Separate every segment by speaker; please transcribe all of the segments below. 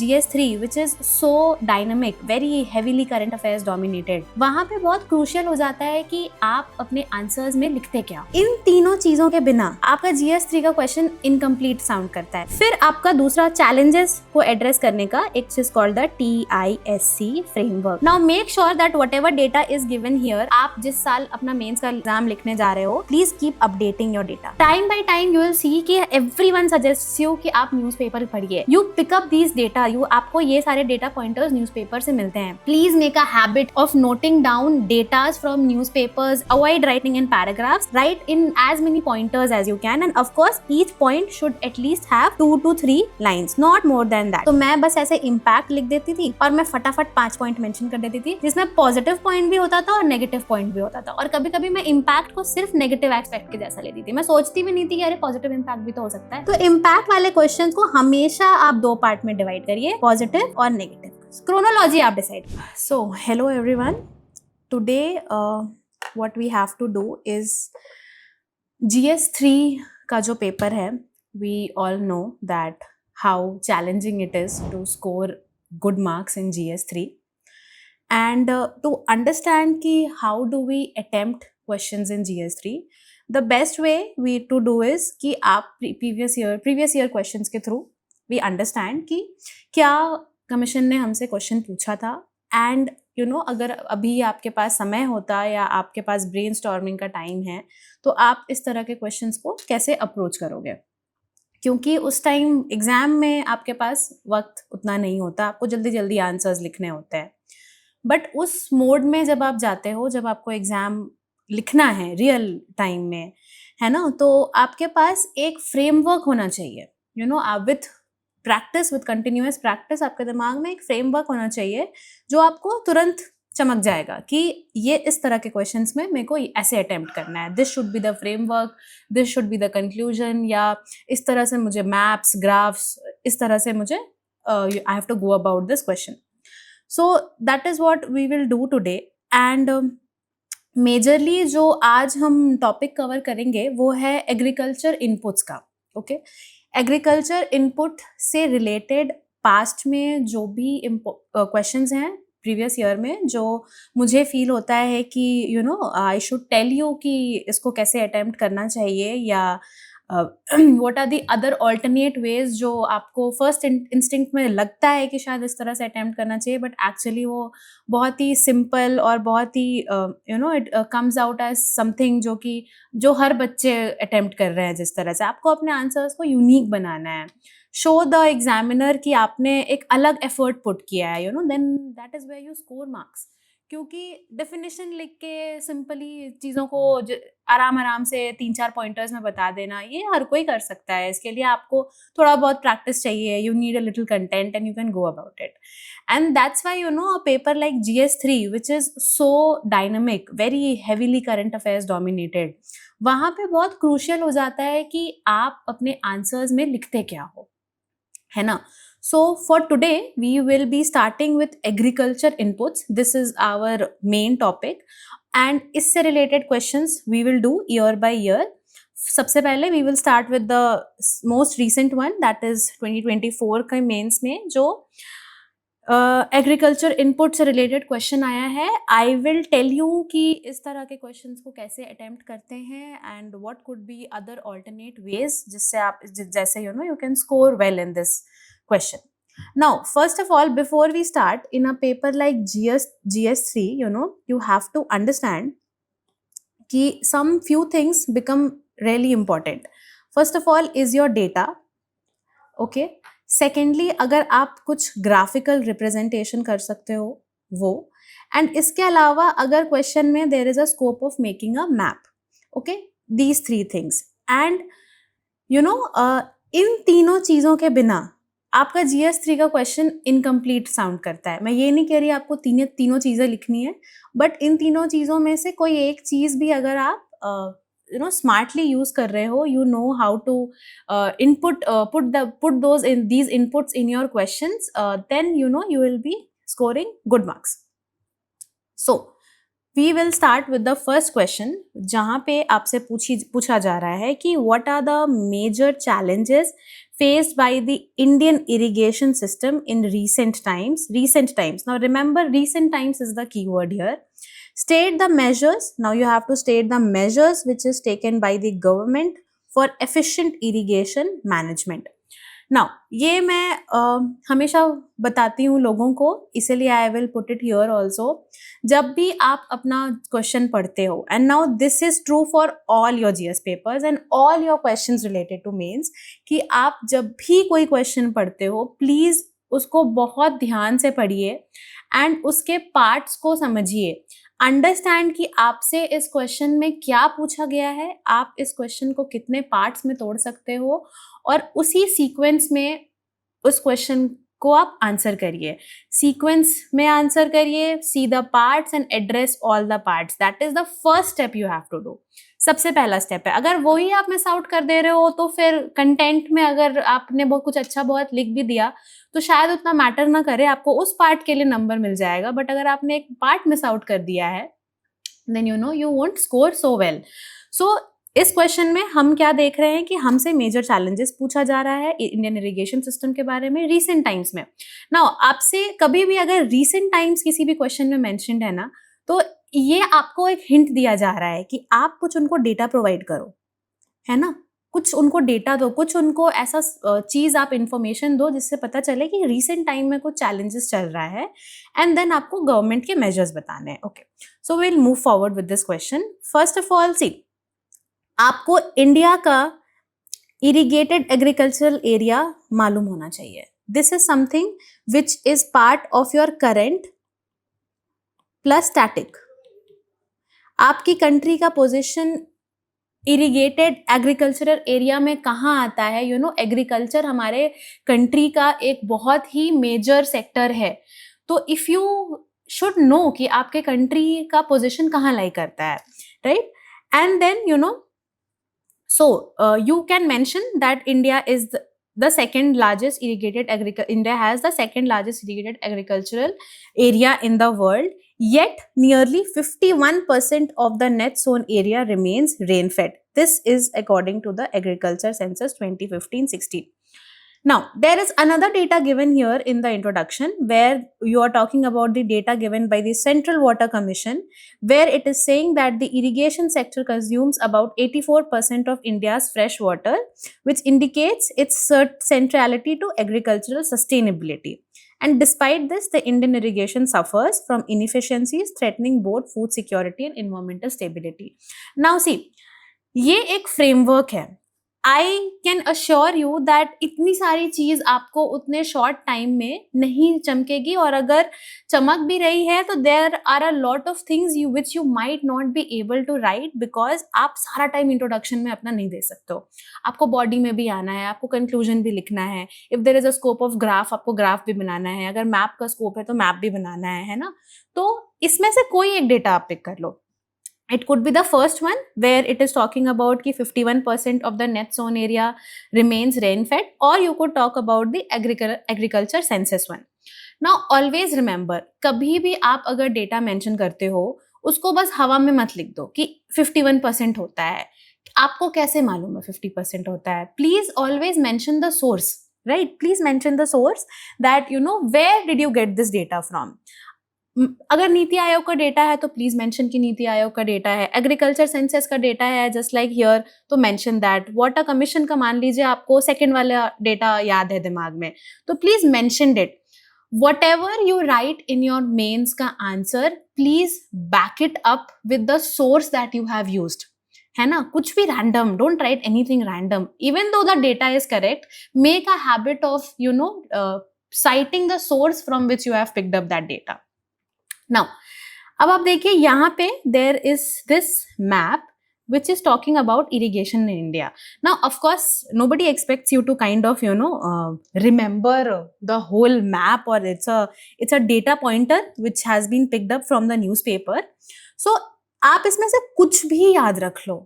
Speaker 1: GS3 which is so dynamic, very heavily current affairs dominated, वहाँ पे बहुत crucial हो जाता है कि आप अपने आंसर्स में लिखते क्या। इन तीनों चीजों के बिना आपका GS3 का क्वेश्चन इनकम्प्लीट साउंड करता है। फिर आपका दूसरा चैलेंजेस को एड्रेस करने का एक चीज called the TISC framework. Now make sure that whatever data is given here, आप जिस साल अपना मेंस का एग्जाम लिखने जा रहे हो, please keep updating your data. Time by time you will see कि एवरीवन सजेस्ट्स यू कि आप न्यूज़पेपर पढ़िए, you pick up these data, आपको ये सारे डेटा पॉइंटर्स न्यूज़पेपर से मिलते हैं। Please make a habit of noting down datas from newspapers, avoid writing in paragraphs, write in as many pointers as you can, and of course each point should at least have 2 to 3 lines, not more than that. तो मैं बस ऐसे impact लिख देती थी और मैं फटाफट 5 पॉइंट मेंशन कर देती थी, जिसमें पॉजिटिव पॉइंट भी होता था और नेगेटिव पॉइंट भी होता था। और कभी कभी मैं इम्पैक्ट को सिर्फ नेगेटिव एस्पेक्ट के जैसा लेती थी, मैं सोचती भी नहीं थी कि अरे पॉजिटिव इम्पैक्ट भी तो हो सकता है। तो इम्पैक्ट वाले क्वेश्चंस को हमेशा आप 2 पार्ट में डिवाइड करिए, पॉजिटिव और नेगेटिव। क्रोनोलॉजी आप decide. So hello everyone, today what we have to do is GS3 का जो पेपर है, we all know that how challenging it is to score good marks in GS3, and to understand ki how do we attempt questions in GS3, the best way we to do is कि आप previous year questions के through we understand कि क्या commission ने हमसे question पूछा था, and अगर अभी आपके पास समय होता या आपके पास ब्रेनस्टॉर्मिंग का टाइम है तो आप इस तरह के क्वेश्चंस को कैसे अप्रोच करोगे, क्योंकि उस टाइम एग्जाम में आपके पास वक्त उतना नहीं होता, आपको जल्दी जल्दी आंसर्स लिखने होते हैं। बट उस मोड में जब आप जाते हो, जब आपको एग्जाम लिखना है रियल टाइम में, है ना, तो आपके पास एक फ्रेमवर्क होना चाहिए। आप with practice, with continuous practice, आपके दिमाग में एक फ्रेमवर्क होना चाहिए जो आपको तुरंत चमक जाएगा कि ये इस तरह के क्वेश्चंस में मेरे को ऐसे अटेम्प्ट करना है, this should be the framework, this should be the conclusion, या इस तरह से मुझे मैप्स, ग्राफ्स, इस तरह से मुझे I have to go about this question. So that is what we will do today, and majorly जो आज हम टॉपिक कवर करेंगे वो है एग्रीकल्चर इनपुट्स का। ओके, एग्रीकल्चर इनपुट से रिलेटेड पास्ट में जो भी क्वेश्चंस हैं प्रीवियस ईयर में, जो मुझे फील होता है कि आई शुड टेल यू कि इसको कैसे अटेम्प्ट करना चाहिए, या what are the other alternate ways जो आपको फर्स्ट इंस्टिंक्ट में लगता है कि शायद इस तरह से अटेम्प्ट करना चाहिए, बट एक्चुअली वो बहुत ही सिंपल और बहुत ही it comes out as something जो हर बच्चे अटेम्प्ट कर रहे हैं। जिस तरह से आपको अपने आंसर्स को यूनिक बनाना है, शो द एग्जामिनर कि आपने एक अलग एफर्ट पुट किया है, then that is where you score marks. क्योंकि डेफिनेशन लिख के सिंपली चीज़ों को आराम आराम से 3-4 पॉइंटर्स में बता देना, ये हर कोई कर सकता है। इसके लिए आपको थोड़ा बहुत प्रैक्टिस चाहिए, you need a little content and you can go about it. And that's why a paper like GS3 which is so dynamic, very heavily current affairs dominated, वहाँ पे बहुत क्रूशियल हो जाता है कि आप अपने आंसर्स में लिखते क्या हो, है ना। So for today we will be starting with agriculture inputs. This is our main topic, and इससे related questions we will do year by year. सबसे पहले we will start with the most recent one, that is 2024 के mains में जो agriculture input से related question आया है। I will tell you कि इस तरह के क्वेश्चंस को कैसे अटेम्प्ट करते हैं and what could be other alternate ways जिससे आप जैसे you can score well in this question. Now, first of all, before we start, in a paper like GS3, you have to understand कि some few things become really important. First of all is your data. Okay. Secondly, अगर आप कुछ graphical representation कर सकते हो वो, and इसके अलावा अगर question में there is a scope of making a map. Okay. These 3 things. And इन तीनों चीज़ों के बिना आपका GS3 का क्वेश्चन इनकम्प्लीट साउंड करता है। मैं ये नहीं कह रही आपको तीनों चीज़ें लिखनी है, बट इन तीनों चीज़ों में से कोई एक चीज़ भी अगर आप स्मार्टली यूज कर रहे हो, you know how to put those in these inputs in your questions, then you will be scoring good marks. So we will start with the first question, जहाँ पे आपसे पूछा जा रहा है कि what are the major challenges faced by the Indian irrigation system in recent times. Recent times. Now remember, recent times is the keyword here. State the measures. Now you have to state the measures which is taken by the government for efficient irrigation management. Now ये मैं हमेशा बताती हूँ लोगों को, इसीलिए I will put it here also. जब भी आप अपना क्वेश्चन पढ़ते हो, and now this is true for all your GS papers and all your questions related to mains, कि आप जब भी कोई क्वेश्चन पढ़ते हो प्लीज उसको बहुत ध्यान से पढ़िए एंड उसके पार्ट्स को समझिए. अंडरस्टैंड कि आपसे इस क्वेश्चन में क्या पूछा गया है, आप इस क्वेश्चन को कितने पार्ट्स में तोड़ सकते हो, और उसी सीक्वेंस में उस क्वेश्चन को आप आंसर करिए. सीक्वेंस में आंसर करिए, see the parts and address all the parts. That is the first step you have to do. सबसे पहला स्टेप है. अगर वही आप मिस आउट कर दे रहे हो तो फिर कंटेंट में अगर आपने बहुत कुछ अच्छा बहुत लिख भी दिया तो शायद उतना मैटर ना करे, आपको उस पार्ट के लिए नंबर मिल जाएगा. बट अगर आपने एक पार्ट मिस आउट कर दिया है then you won't score so well. So इस क्वेश्चन में हम क्या देख रहे हैं कि हमसे मेजर चैलेंजेस पूछा जा रहा है इंडियन इरिगेशन सिस्टम के बारे में रीसेंट टाइम्स में. नाउ आपसे कभी भी अगर रीसेंट टाइम्स किसी भी क्वेश्चन में मेंशन्ड है ना, तो ये आपको एक हिंट दिया जा रहा है कि आप कुछ उनको डेटा प्रोवाइड करो, है ना. कुछ उनको डेटा दो, कुछ उनको ऐसा चीज आप इंफॉर्मेशन दो जिससे पता चले कि रीसेंट टाइम में कुछ चैलेंजेस चल रहा है, एंड देन आपको गवर्नमेंट के मेजर्स बताने हैं. Okay, so will move forward with this question. First of all see, आपको इंडिया का इरिगेटेड एग्रीकल्चरल एरिया मालूम होना चाहिए. This is something which is part of your current plus static. आपकी कंट्री का पोजीशन इरिगेटेड एग्रीकल्चरल एरिया में कहाँ आता है? एग्रीकल्चर हमारे कंट्री का एक बहुत ही मेजर सेक्टर है. तो इफ यू शुड नो कि आपके कंट्री का पोजीशन कहाँ लाई करता है, right? And then so you can mention that India is the second largest India has the second largest irrigated agricultural area in the world, yet nearly 51% of the net sown area remains rain fed. This is according to the agriculture census 2015-16. Now there is another data given here in the introduction where you are talking about the data given by the Central Water Commission, where it is saying that the irrigation sector consumes about 84% of India's fresh water, which indicates its centrality to agricultural sustainability. And despite this, the Indian irrigation suffers from inefficiencies threatening both food security and environmental stability. Now see, ये एक framework है. I can assure you that इतनी सारी चीज आपको उतने short time में नहीं चमकेगी, और अगर चमक भी रही है तो there are a lot of things which you might not be able to write, because आप सारा टाइम इंट्रोडक्शन में अपना नहीं दे सकते हो. आपको बॉडी में भी आना है, आपको कंक्लूजन भी लिखना है. If there is a scope of graph, आपको ग्राफ भी बनाना है. अगर मैप का स्कोप है तो मैप भी बनाना है ना. तो इसमें से कोई एक डेटा आप पिक कर लो. It could be the first one where it is talking about कि 51% of the net sown area remains rain fed, or you could talk about the agriculture census one. Now always remember, कभी भी आप अगर data mention करते हो उसको बस हवा में मत लिख दो कि 51% होता है. आपको कैसे मालूम है 50% होता है? Please always mention the source, right? Please mention the source that where did you get this data from. अगर नीति आयोग का डेटा है तो प्लीज मेंशन कि नीति आयोग का डेटा है. एग्रीकल्चर सेंसस का डेटा है जस्ट लाइक हियर, तो मेंशन दैट. वाटर कमीशन का मान लीजिए आपको सेकंड वाला डेटा याद है दिमाग में, तो please mention it. Whatever you write in your mains का answer, please back it up with the source that you have used, है ना. कुछ भी random, don't write anything random. Even though the data is correct, make a habit of citing the source from which you have picked up that data. Now, अब आप देखिए यहाँ पे there is this map which is talking about irrigation in India. Now, of course, nobody expects you to kind of remember the whole map, or it's a data pointer which has been picked up from the newspaper. So, आप इसमें से कुछ भी याद रख लो,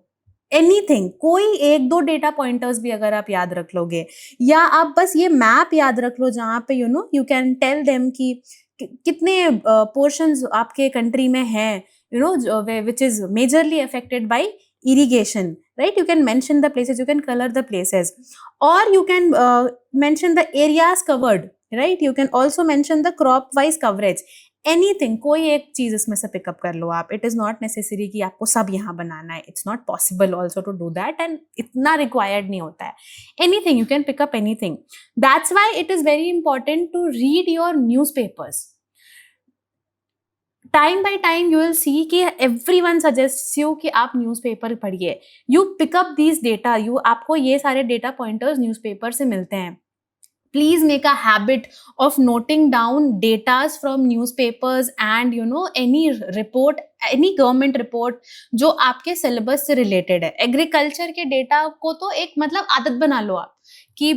Speaker 1: anything, कोई एक दो डेटा पॉइंटर्स भी अगर आप याद रख लोगे, या आप बस ये मैप याद रख लो जहाँ पे यू कैन टेल देम कि कितने पोर्शंस आपके कंट्री में हैं which is majorly affected by irrigation, right? You can mention the places, you can color the places, or you can mention the areas covered, right? You can also mention the crop wise coverage, anything, कोई एक चीज इसमें से pickup कर लो आप. It is not necessary कि आपको सब यहाँ बनाना है. It's not possible also to do that, and इतना रिक्वायर्ड नहीं होता है. Anything, you can pick up anything. That's why it is very important to read your news papers. Time by time you will see कि everyone suggest you कि आप newspaper पढ़िए. You pick up these data, you आपको ये सारे data pointers newspaper से मिलते हैं. Please make a habit of noting down datas from newspapers and any report, any government report जो आपके syllabus से related है. Agriculture के data को तो एक मतलब आदत बना लो आप कि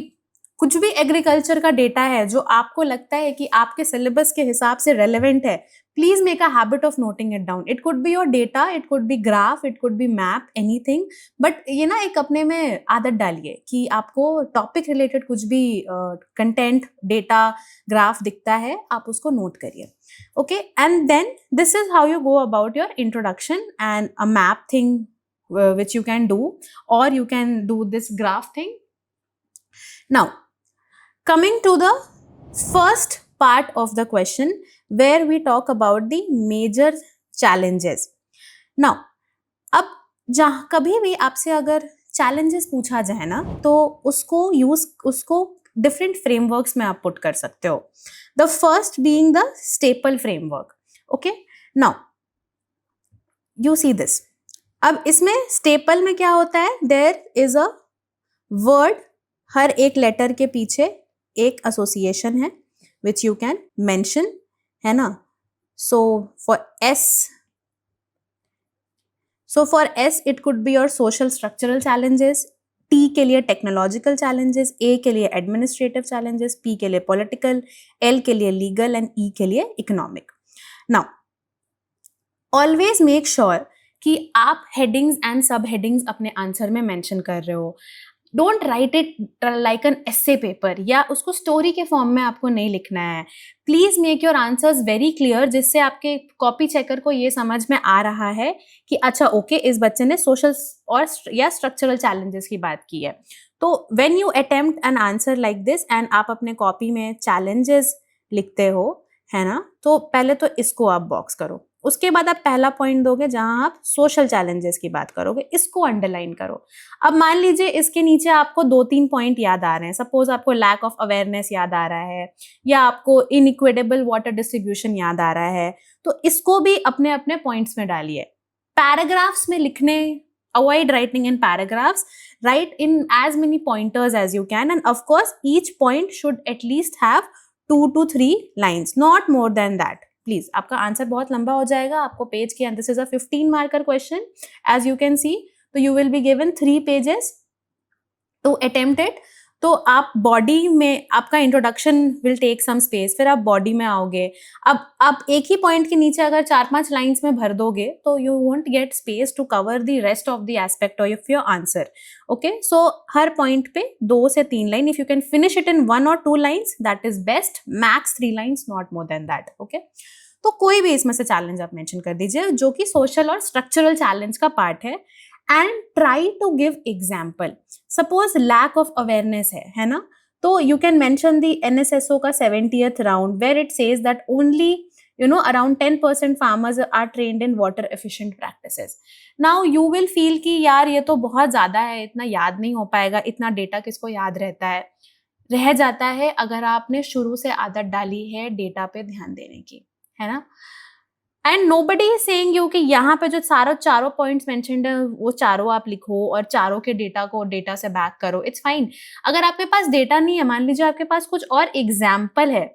Speaker 1: कुछ भी एग्रीकल्चर का डेटा है जो आपको लगता है कि आपके सिलेबस के हिसाब से रेलेवेंट है, please make a habit of noting it down. It could be your data, it could B graph, it could B map, anything, but ये ना एक अपने में आदत डालिए कि आपको टॉपिक रिलेटेड कुछ भी कंटेंट, डेटा, ग्राफ दिखता है, आप उसको नोट करिए. Okay, and then this is how you go about your introduction and a map thing which you can do, or you can do this graph thing. Now, coming to the first part of the question where we talk about the major challenges. Now, अब जहाँ कभी भी आपसे अगर challenges पूछा जाए ना, तो उसको different frameworks में आप put कर सकते हो. The first being the staple framework. Okay, now you see this. अब इसमें staple में क्या होता है? There is a word, हर एक लेटर के पीछे एक एसोसिएशन है विच यू कैन मेंशन, है ना. So for S it could be your social structural challenges, T के लिए टेक्नोलॉजिकल चैलेंजेस, ए के लिए एडमिनिस्ट्रेटिव चैलेंजेस, पी के लिए पॉलिटिकल, एल के लिए लीगल एंड ई के लिए economic. Now always make sure कि आप हेडिंग्स एंड सब हेडिंग्स अपने आंसर में मेंशन कर रहे हो. Don't write it like an essay paper, या उसको स्टोरी के फॉर्म में आपको नहीं लिखना है. Please make your answers very clear, जिससे आपके कॉपी चेकर को ये समझ में आ रहा है कि अच्छा ओके, इस बच्चे ने सोशल और या स्ट्रक्चरल चैलेंजेस की बात की है. तो when you attempt an answer like this and आप अपने कॉपी में चैलेंजेस लिखते हो, है ना, तो पहले तो इसको आप बॉक्स करो. उसके बाद आप पहला पॉइंट दोगे जहां आप सोशल चैलेंजेस की बात करोगे, इसको अंडरलाइन करो. अब मान लीजिए इसके नीचे आपको 2-3 पॉइंट याद आ रहे हैं. सपोज आपको लैक ऑफ अवेयरनेस याद आ रहा है, या आपको इनइक्विटेबल वाटर डिस्ट्रीब्यूशन याद आ रहा है, तो इसको भी अपने अपने पॉइंट्स में डालिए. पैराग्राफ्स में लिखने, avoid writing in paragraphs, write in as many pointers as you can, and of course each point should at least have 2 to 3 lines, not more than that. Please, आपका आंसर बहुत लंबा हो जाएगा. आपको पेज के अंदर, this is a 15 marker question as you can see, तो you will be given 3 pages to attempt it. तो आप बॉडी में, आपका introduction will take some space, फिर आप बॉडी में आओगे. अब आप एक ही पॉइंट के नीचे अगर 4-5 लाइन्स में भर दोगे तो you won't get space to cover the rest of the aspect of your answer. Okay, so हर पॉइंट पे 2 से 3 line. If you can finish it in 1 or 2 lines, that is best. Max 3 lines, not more than that. Okay, तो कोई भी इसमें से challenge आप mention कर दीजिए जो कि सोशल और स्ट्रक्चरल चैलेंज का पार्ट है, and try to give example. Suppose lack of awareness है ना, तो you can mention the NSSO का 70th round where it says that only around 10% farmers are trained in water efficient practices. Now you will feel कि यार ये तो बहुत ज्यादा है, इतना याद नहीं हो पाएगा, इतना डेटा किसको याद रहता है. रह जाता है अगर आपने शुरू से आदत डाली है डेटा पे ध्यान देने की, है ना. And nobody is saying you कि यहाँ पे जो चारों पॉइंट्स मेंशन्ड है वो चारों आप लिखो और चारों के डेटा को डेटा से बैक करो. It's fine. अगर आपके पास डेटा नहीं है, मान लीजिए आपके पास कुछ और एग्जाम्पल है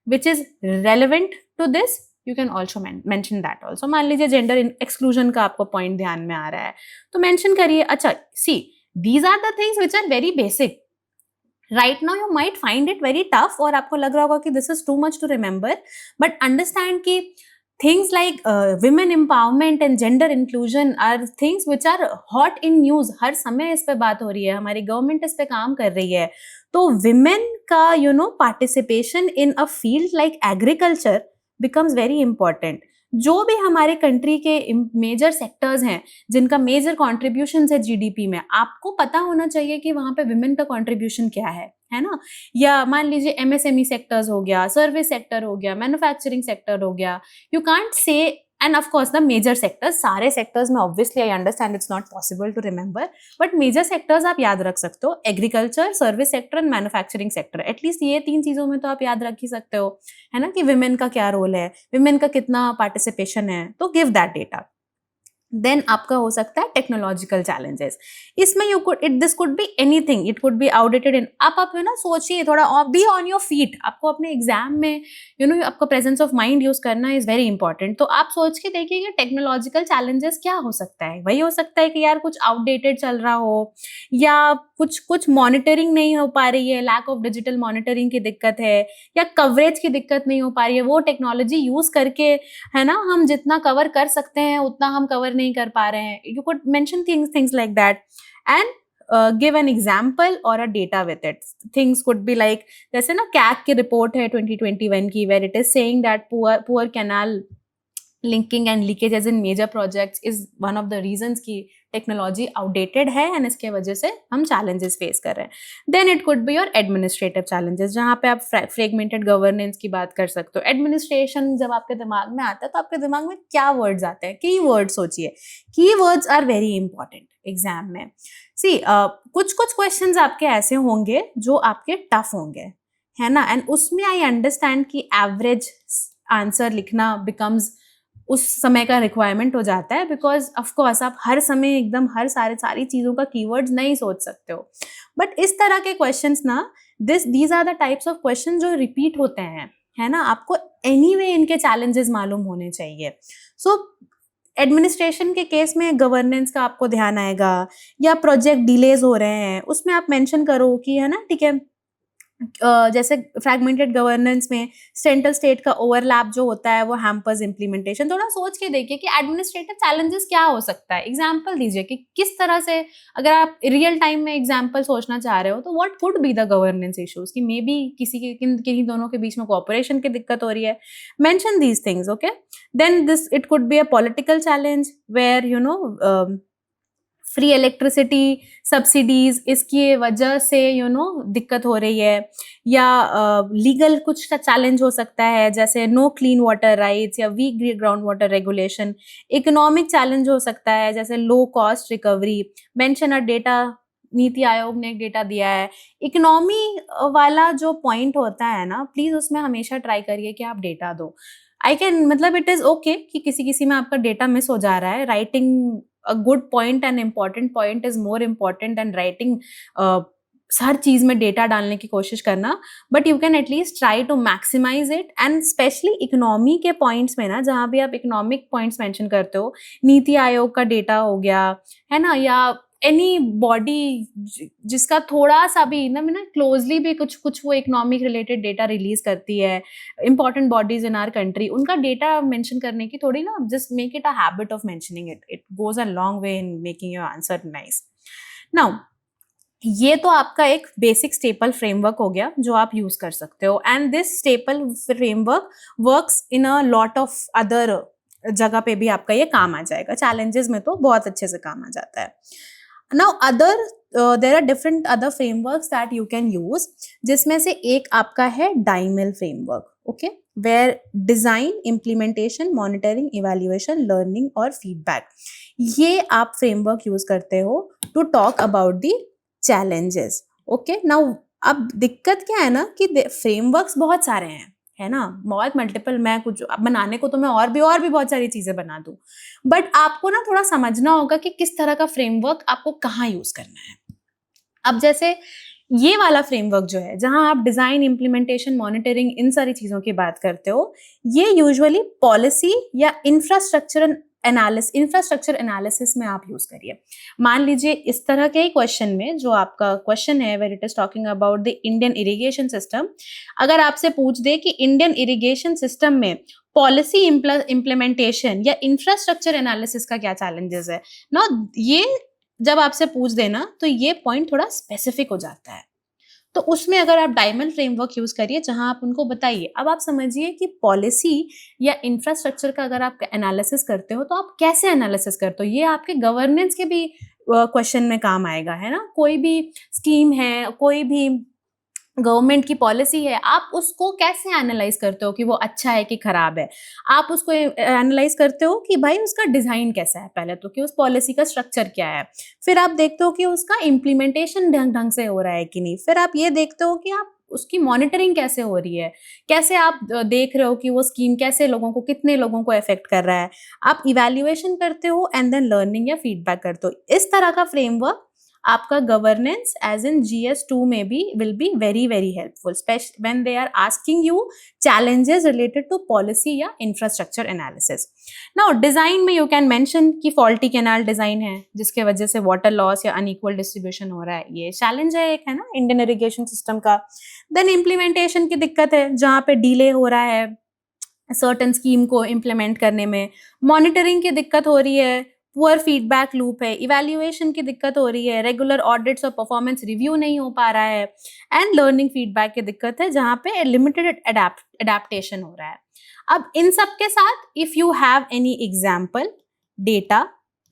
Speaker 1: which is relevant to this, you can also mention that also. मान लीजिए जेंडर एक्सक्लूजन का आपको पॉइंट ध्यान में आ रहा है, तो मेंशन करिए. अच्छा, see, these are the things which are very basic. Right now you might find it very tough, और आपको लग रहा होगा कि this is too much to remember, but understand कि things like women empowerment and gender inclusion are things which are hot in news. हर समय इस पे बात हो रही है, हमारी गवर्नमेंट इस पे काम कर रही है. तो women का participation in a field like agriculture becomes very important. जो भी हमारे कंट्री के मेजर सेक्टर्स हैं जिनका मेजर कॉन्ट्रीब्यूशन है जीडीपी में, आपको पता होना चाहिए कि वहां पे विमेन का कॉन्ट्रीब्यूशन क्या है ना। या मान लीजिए एमएसएमई सेक्टर्स हो गया, सर्विस सेक्टर हो गया, मैन्युफैक्चरिंग सेक्टर हो गया। You can't say, and of course the major sectors, सारे सेक्टर्स में obviously I understand it's not possible to remember, but major sectors आप याद रख सकते हो, agriculture, service sector and manufacturing sector. At least ये 3 चीजों में तो आप याद रख ही सकते हो, है ना, कि विमेन का क्या रोल है, विमेन का कितना पार्टिसिपेशन है, तो गिव दैट डेटा। देन आपका हो सकता है टेक्नोलॉजिकल चैलेंजेस। इसमें you could this could be anything, it could be outdated in, आप है ना सोचिए थोड़ा, बी ऑन योर फीट। आपको अपने एग्जाम में आपका प्रेजेंस ऑफ माइंड यूज करना इज वेरी इंपॉर्टेंट। तो आप सोच के देखिए कि टेक्नोलॉजिकल चैलेंजेस क्या हो सकता है। वही हो सकता है कि यार कुछ आउटडेटेड चल रहा हो, या कुछ मॉनिटरिंग नहीं हो पा रही है, लैक ऑफ डिजिटल मॉनिटरिंग की दिक्कत है, या कवरेज की दिक्कत नहीं हो पा रही है, वो टेक्नोलॉजी यूज करके, है ना, हम जितना कवर कर सकते हैं उतना हम कवर नहीं कर पा रहे हैं। You could mention things like that and give an example और a data with it. Things could be like, जैसे ना कैग की रिपोर्ट है 2021 की, where it is saying that poor canal linking and leakages in major projects is one of the reasons की technology outdated है and इसके वजह से हम चैलेंजेस फेस कर रहे हैं। Then it could be your administrative challenges, जहाँ पे आप फ्रेगमेंटेड गवर्नेंस की बात कर सकते हो। एडमिनिस्ट्रेशन जब आपके दिमाग में आता है तो आपके दिमाग में क्या वर्ड्स आते हैं? की वर्ड्स सोचिए, key words are very important exam में। सी कुछ क्वेश्चंस आपके ऐसे होंगे जो आपके टफ होंगे, है ना, एंड उसमें आई अंडरस्टैंड कि एवरेज आंसर लिखना बिकम्स उस समय का रिक्वायरमेंट हो जाता है, बिकॉज ऑफकोर्स आप हर समय एकदम सारी चीज़ों का कीवर्ड्स नहीं सोच सकते हो। बट इस तरह के क्वेश्चंस ना, these are the types of question जो रिपीट होते हैं, है ना। आपको एनीवे इनके चैलेंजेस मालूम होने चाहिए। सो एडमिनिस्ट्रेशन के केस में गवर्नेंस का आपको ध्यान आएगा, या प्रोजेक्ट डिलेज हो रहे हैं उसमें आप मेंशन करो कि, है ना, ठीक है, जैसे फ्रैगमेंटेड गवर्नेंस में सेंट्रल स्टेट का ओवरलैप जो होता है वो हैम्पर्स इम्प्लीमेंटेशन। थोड़ा सोच के देखिए कि एडमिनिस्ट्रेटिव चैलेंजेस क्या हो सकता है, एग्जाम्पल दीजिए कि किस तरह से, अगर आप रियल टाइम में एग्जाम्पल सोचना चाह रहे हो तो what could be the governance issues, कि मे बी किन्हीं दोनों के बीच में कोऑपरेशन की दिक्कत हो रही है। Mention these things, okay. Then this it could be a political challenge where free electricity subsidies इसकी वजह से दिक्कत हो रही है, या लीगल कुछ का चैलेंज हो सकता है जैसे नो क्लीन वाटर राइट्स या weak ground water regulation. Economic challenge हो सकता है जैसे low cost recovery, mention a data, Niti Aayog ने एक डेटा दिया है। इकोनॉमी वाला जो पॉइंट होता है ना, प्लीज उसमें हमेशा ट्राई करिए कि आप डेटा दो। आई कैन, मतलब इट इज ओके कि किसी में आपका डेटा मिस हो जा रहा है। Writing a good point and important point is more important than writing हर चीज में डेटा डालने की कोशिश करना, but you can at least try to maximize it. And specially economy के पॉइंट्स में ना, जहाँ भी आप इकोनॉमिक पॉइंट्स मेंशन करते हो, नीति आयोग का डेटा हो गया, है ना, या एनी बॉडी जिसका थोड़ा सा भी ना क्लोजली भी कुछ वो इकोनॉमिक रिलेटेड डेटा रिलीज करती है, important bodies in our country, उनका डेटा मेंशन करने की थोड़ी ना, just make it a habit of mentioning it, it goes a long way in making your answer nice. Now ये तो आपका एक बेसिक स्टेपल फ्रेमवर्क हो गया जो आप यूज कर सकते हो, and this staple framework works in a lot of other जगह पे भी आपका ये काम आ जाएगा। चैलेंजेस में तो बहुत अच्छे से काम आ जाता है। Now there are different other frameworks that you can use, जिसमें से एक आपका है DIMEL framework, okay, where design, implementation, monitoring, evaluation, learning और फीडबैक, ये आप फ्रेमवर्क यूज करते हो to talk about the challenges, okay. Now अब दिक्कत क्या है ना कि फ्रेमवर्क्स बहुत सारे हैं, है ना, बहुत मल्टीपल, मैं कुछ बनाने को तो मैं और भी बहुत सारी चीजें बना दूं, बट आपको ना थोड़ा समझना होगा कि किस तरह का फ्रेमवर्क आपको कहाँ यूज करना है। अब जैसे ये वाला फ्रेमवर्क जो है, जहां आप डिजाइन, इम्प्लीमेंटेशन, मॉनिटरिंग, इन सारी चीजों की बात करते हो, ये यूजुअली पॉलिसी या इंफ्रास्ट्रक्चर एनालिसिस में आप यूज करिए। मान लीजिए इस तरह के क्वेश्चन में, जो आपका क्वेश्चन है where it is talking about the Indian irrigation system, अगर आपसे पूछ दे कि इंडियन इरिगेशन सिस्टम में पॉलिसी इम्प्लीमेंटेशन या इंफ्रास्ट्रक्चर एनालिसिस का क्या चैलेंजेस है ना, ये जब आपसे पूछ देना तो ये पॉइंट थोड़ा स्पेसिफिक हो जाता है। तो उसमें अगर आप डायमंड फ्रेमवर्क यूज करिए जहां आप उनको बताइए। अब आप समझिए कि पॉलिसी या इंफ्रास्ट्रक्चर का अगर आप एनालिसिस करते हो तो आप कैसे एनालिसिस करते हो, ये आपके गवर्नेंस के भी क्वेश्चन में काम आएगा, है ना। कोई भी स्कीम है, कोई भी गवर्नमेंट की पॉलिसी है, आप उसको कैसे एनालाइज करते हो कि वो अच्छा है कि खराब है। आप उसको एनालाइज करते हो कि भाई उसका डिजाइन कैसा है, पहले तो कि उस पॉलिसी का स्ट्रक्चर क्या है, फिर आप देखते हो कि उसका इम्प्लीमेंटेशन ढंग ढंग से हो रहा है कि नहीं, फिर आप ये देखते हो कि आप उसकी मॉनिटरिंग कैसे हो रही है, कैसे आप देख रहे हो कि वो स्कीम कैसे लोगों को, कितने लोगों को अफेक्ट कर रहा है। आप इवैल्यूएशन करते हो एंड देन लर्निंग या फीडबैक करते हो। इस तरह का फ्रेमवर्क आपका गवर्नेंस एज इन GS2 में भी will be very very helpful, specially when they are asking you challenges related to policy या इंफ्रास्ट्रक्चर एनालिसिस। नाउ डिजाइन में यू कैन मेंशन कि फॉल्टी कैनाल डिजाइन है जिसके वजह से वाटर लॉस या अनइक्वल डिस्ट्रीब्यूशन हो रहा है, ये चैलेंज है एक, है ना, इंडियन इरिगेशन सिस्टम का। देन इम्प्लीमेंटेशन की दिक्कत है जहाँ पे डिले हो रहा है सर्टेन स्कीम को इम्प्लीमेंट करने में, मॉनिटरिंग की दिक्कत हो रही है, पुअर फीडबैक लूप है, इवैल्यूएशन की दिक्कत हो रही है, रेगुलर ऑडिट्स और परफॉर्मेंस रिव्यू नहीं हो पा रहा है, एंड लर्निंग फीडबैक की दिक्कत है जहां पे लिमिटेड एडेप्टेशन हो रहा है। अब इन सब के साथ if you have any example data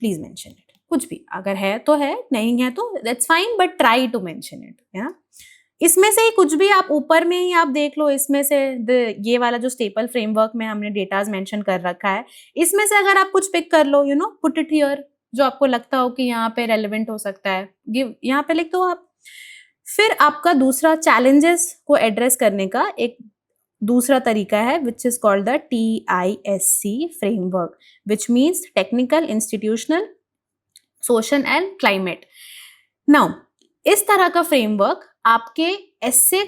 Speaker 1: please mention it. कुछ भी अगर है तो है, नहीं है तो that's fine, but try to mention it, है ना। इसमें से ही कुछ भी आप ऊपर में ही आप देख लो, इसमें से ये वाला जो स्टेपल फ्रेमवर्क में हमने डेटाज मेंशन कर रखा है, इसमें से अगर आप कुछ पिक कर लो, पुट इट हियर, जो आपको लगता हो कि यहाँ पे रेलेवेंट हो सकता है, गिव, यहाँ पे लिख दो आप। फिर आपका दूसरा चैलेंजेस को एड्रेस करने का एक दूसरा तरीका है which is called the TISC framework, which means technical, institutional, social and climate. Now इस तरह का फ्रेमवर्क आपके एस्से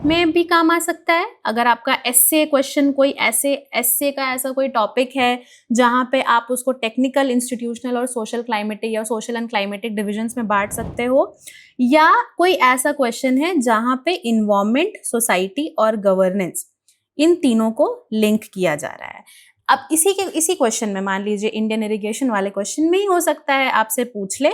Speaker 1: में भी काम आ सकता है। अगर आपका एस्से क्वेश्चन कोई एस्से का ऐसा कोई टॉपिक है जहां पे आप उसको टेक्निकल, इंस्टीट्यूशनल और सोशल क्लाइमेटिक या सोशल एंड क्लाइमेटिक डिविजन्स में बांट सकते हो, या कोई ऐसा क्वेश्चन है जहां पे इन्वायरमेंट, सोसाइटी और गवर्नेंस, इन तीनों को लिंक किया जा रहा है। अब इसी क्वेश्चन में मान लीजिए इंडियन इरिगेशन वाले क्वेश्चन में ही हो सकता है आपसे पूछ ले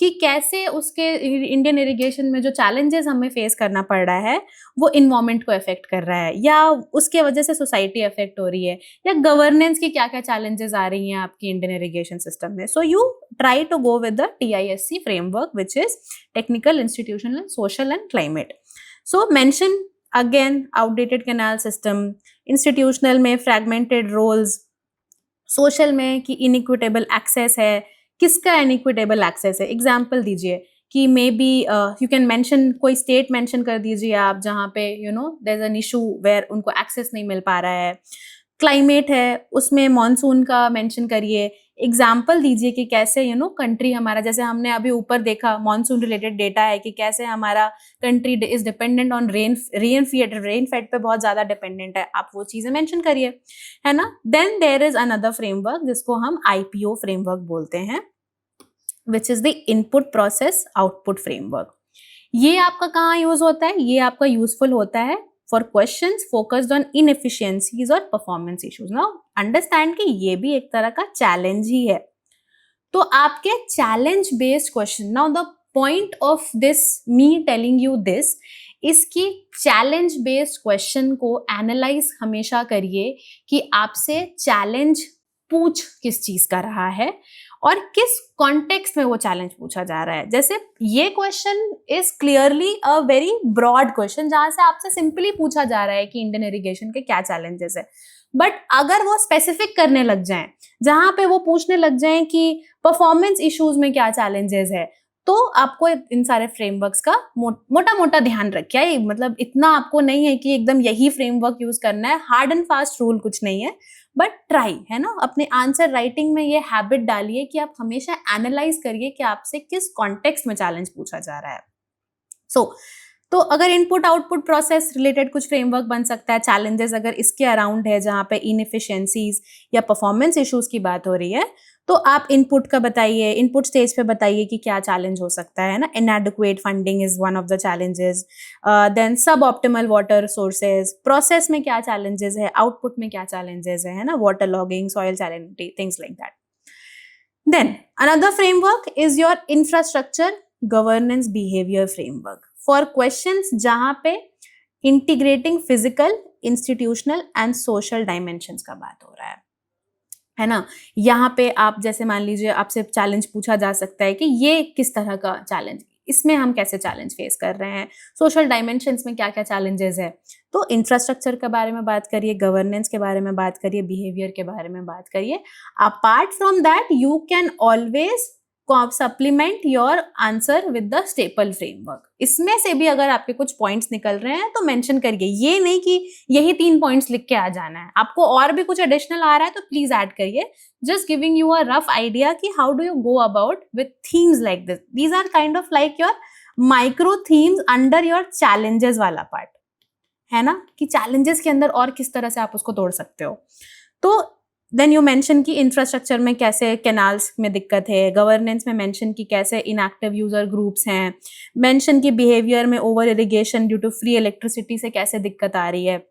Speaker 1: कि कैसे उसके इंडियन इरिगेशन में जो चैलेंजेस हमें फेस करना पड़ रहा है वो इन्वायरमेंट को अफेक्ट कर रहा है, या उसके वजह से सोसाइटी अफेक्ट हो रही है, या गवर्नेंस की क्या क्या चैलेंजेस आ रही हैं आपकी इंडियन इरिगेशन सिस्टम में। So you try to go with the TISC framework which is technical, institutional, social and climate. So mention again outdated canal system, institutional में फ्रैगमेंटेड रोल्स, सोशल में कि इनइक्विटेबल एक्सेस है, किसका inequitable access है, example दीजिए कि may be you can mention, कोई state mention कर दीजिए आप जहाँ पे there is an issue where उनको एक्सेस नहीं मिल पा रहा है। क्लाइमेट है उसमें मॉनसून का मेंशन करिए, एग्जाम्पल दीजिए कि कैसे कंट्री हमारा, जैसे हमने अभी ऊपर देखा मॉनसून रिलेटेड डेटा है कि कैसे हमारा country is dependent on rain fade पे बहुत ज्यादा डिपेंडेंट है, आप वो चीजें मेंशन करिए, है ना। Then there is another framework जिसको हम IPO फ्रेमवर्क बोलते हैं, which is the input process output framework. ये आपका कहाँ यूज होता है, ये आपका यूजफुल होता है for questions focused on inefficiencies और परफॉर्मेंस इश्यूज। नाउ अंडरस्टैंड कि ये भी एक तरह का चैलेंज ही है। तो आपके challenge based question, now the point of this me telling you this, इसकी चैलेंज बेस्ड क्वेश्चन को एनालाइज हमेशा करिए कि आपसे चैलेंज पूछ किस चीज का रहा है और किस कॉन्टेक्स्ट में वो चैलेंज पूछा जा रहा है। जैसे ये question is clearly a very broad question जहां से आपसे सिंपली पूछा जा रहा है कि इंडियन इरिगेशन के क्या चैलेंजेस है, बट अगर वो स्पेसिफिक करने लग जाएं, जहां पे वो पूछने लग जाएं कि परफॉर्मेंस इश्यूज में क्या चैलेंजेस है, तो आपको इन सारे फ्रेमवर्क्स का मोटा मोटा ध्यान रखिए। मतलब इतना आपको नहीं है कि एकदम यही फ्रेमवर्क यूज करना है, हार्ड एंड फास्ट रूल कुछ नहीं है, बट ट्राई, है ना, अपने आंसर राइटिंग में ये हैबिट डालिए कि आप हमेशा एनालाइज करिए कि आपसे किस कॉन्टेक्स्ट में चैलेंज पूछा जा रहा है। तो अगर इनपुट आउटपुट प्रोसेस रिलेटेड कुछ फ्रेमवर्क बन सकता है, चैलेंजेस अगर इसके अराउंड है जहां पे इनएफिशिएंसीज या परफॉर्मेंस इश्यूज की बात हो रही है, तो आप इनपुट का बताइए, इनपुट स्टेज पे बताइए कि क्या चैलेंज हो सकता है ना। Inadequate funding is one of the challenges, then suboptimal water sources, process में क्या चैलेंजेस है, आउटपुट में क्या चैलेंजेस है ना, water logging, soil salinity, things like that. Then another framework is your infrastructure governance behaviour framework. For questions जहां पे integrating physical, institutional and social dimensions का बात हो रहा है ना। यहाँ पे आप जैसे मान लीजिए आपसे चैलेंज पूछा जा सकता है कि ये किस तरह का चैलेंज, इसमें हम कैसे चैलेंज फेस कर रहे हैं, सोशल डायमेंशंस में क्या क्या चैलेंजेस है। तो इंफ्रास्ट्रक्चर के बारे में बात करिए, गवर्नेंस के बारे में बात करिए, बिहेवियर के बारे में बात करिए। Apart from that you can always supplement your answer with the staple framework. इसमें से भी अगर आपके कुछ पॉइंट्स निकल रहे हैं तो मेंशन करिए, ये नहीं कि यही 3 पॉइंट्स लिख के आ जाना है, आपको और भी कुछ एडिशनल आ रहा है तो प्लीज ऐड करिए। just giving you a rough idea कि how do you go about with themes like this. These are kind of like your micro themes under your challenges वाला part, है ना, कि challenges के अंदर और किस तरह से आप उसको तोड़ सकते हो। तो देन यू मेंशन कि इंफ्रास्ट्रक्चर में कैसे कैनाल्स में दिक्कत है, गवर्नेंस में मेंशन कि कैसे इनएक्टिव यूजर ग्रुप्स हैं, मेंशन कि बिहेवियर में over irrigation due to free electricity से कैसे दिक्कत आ रही है।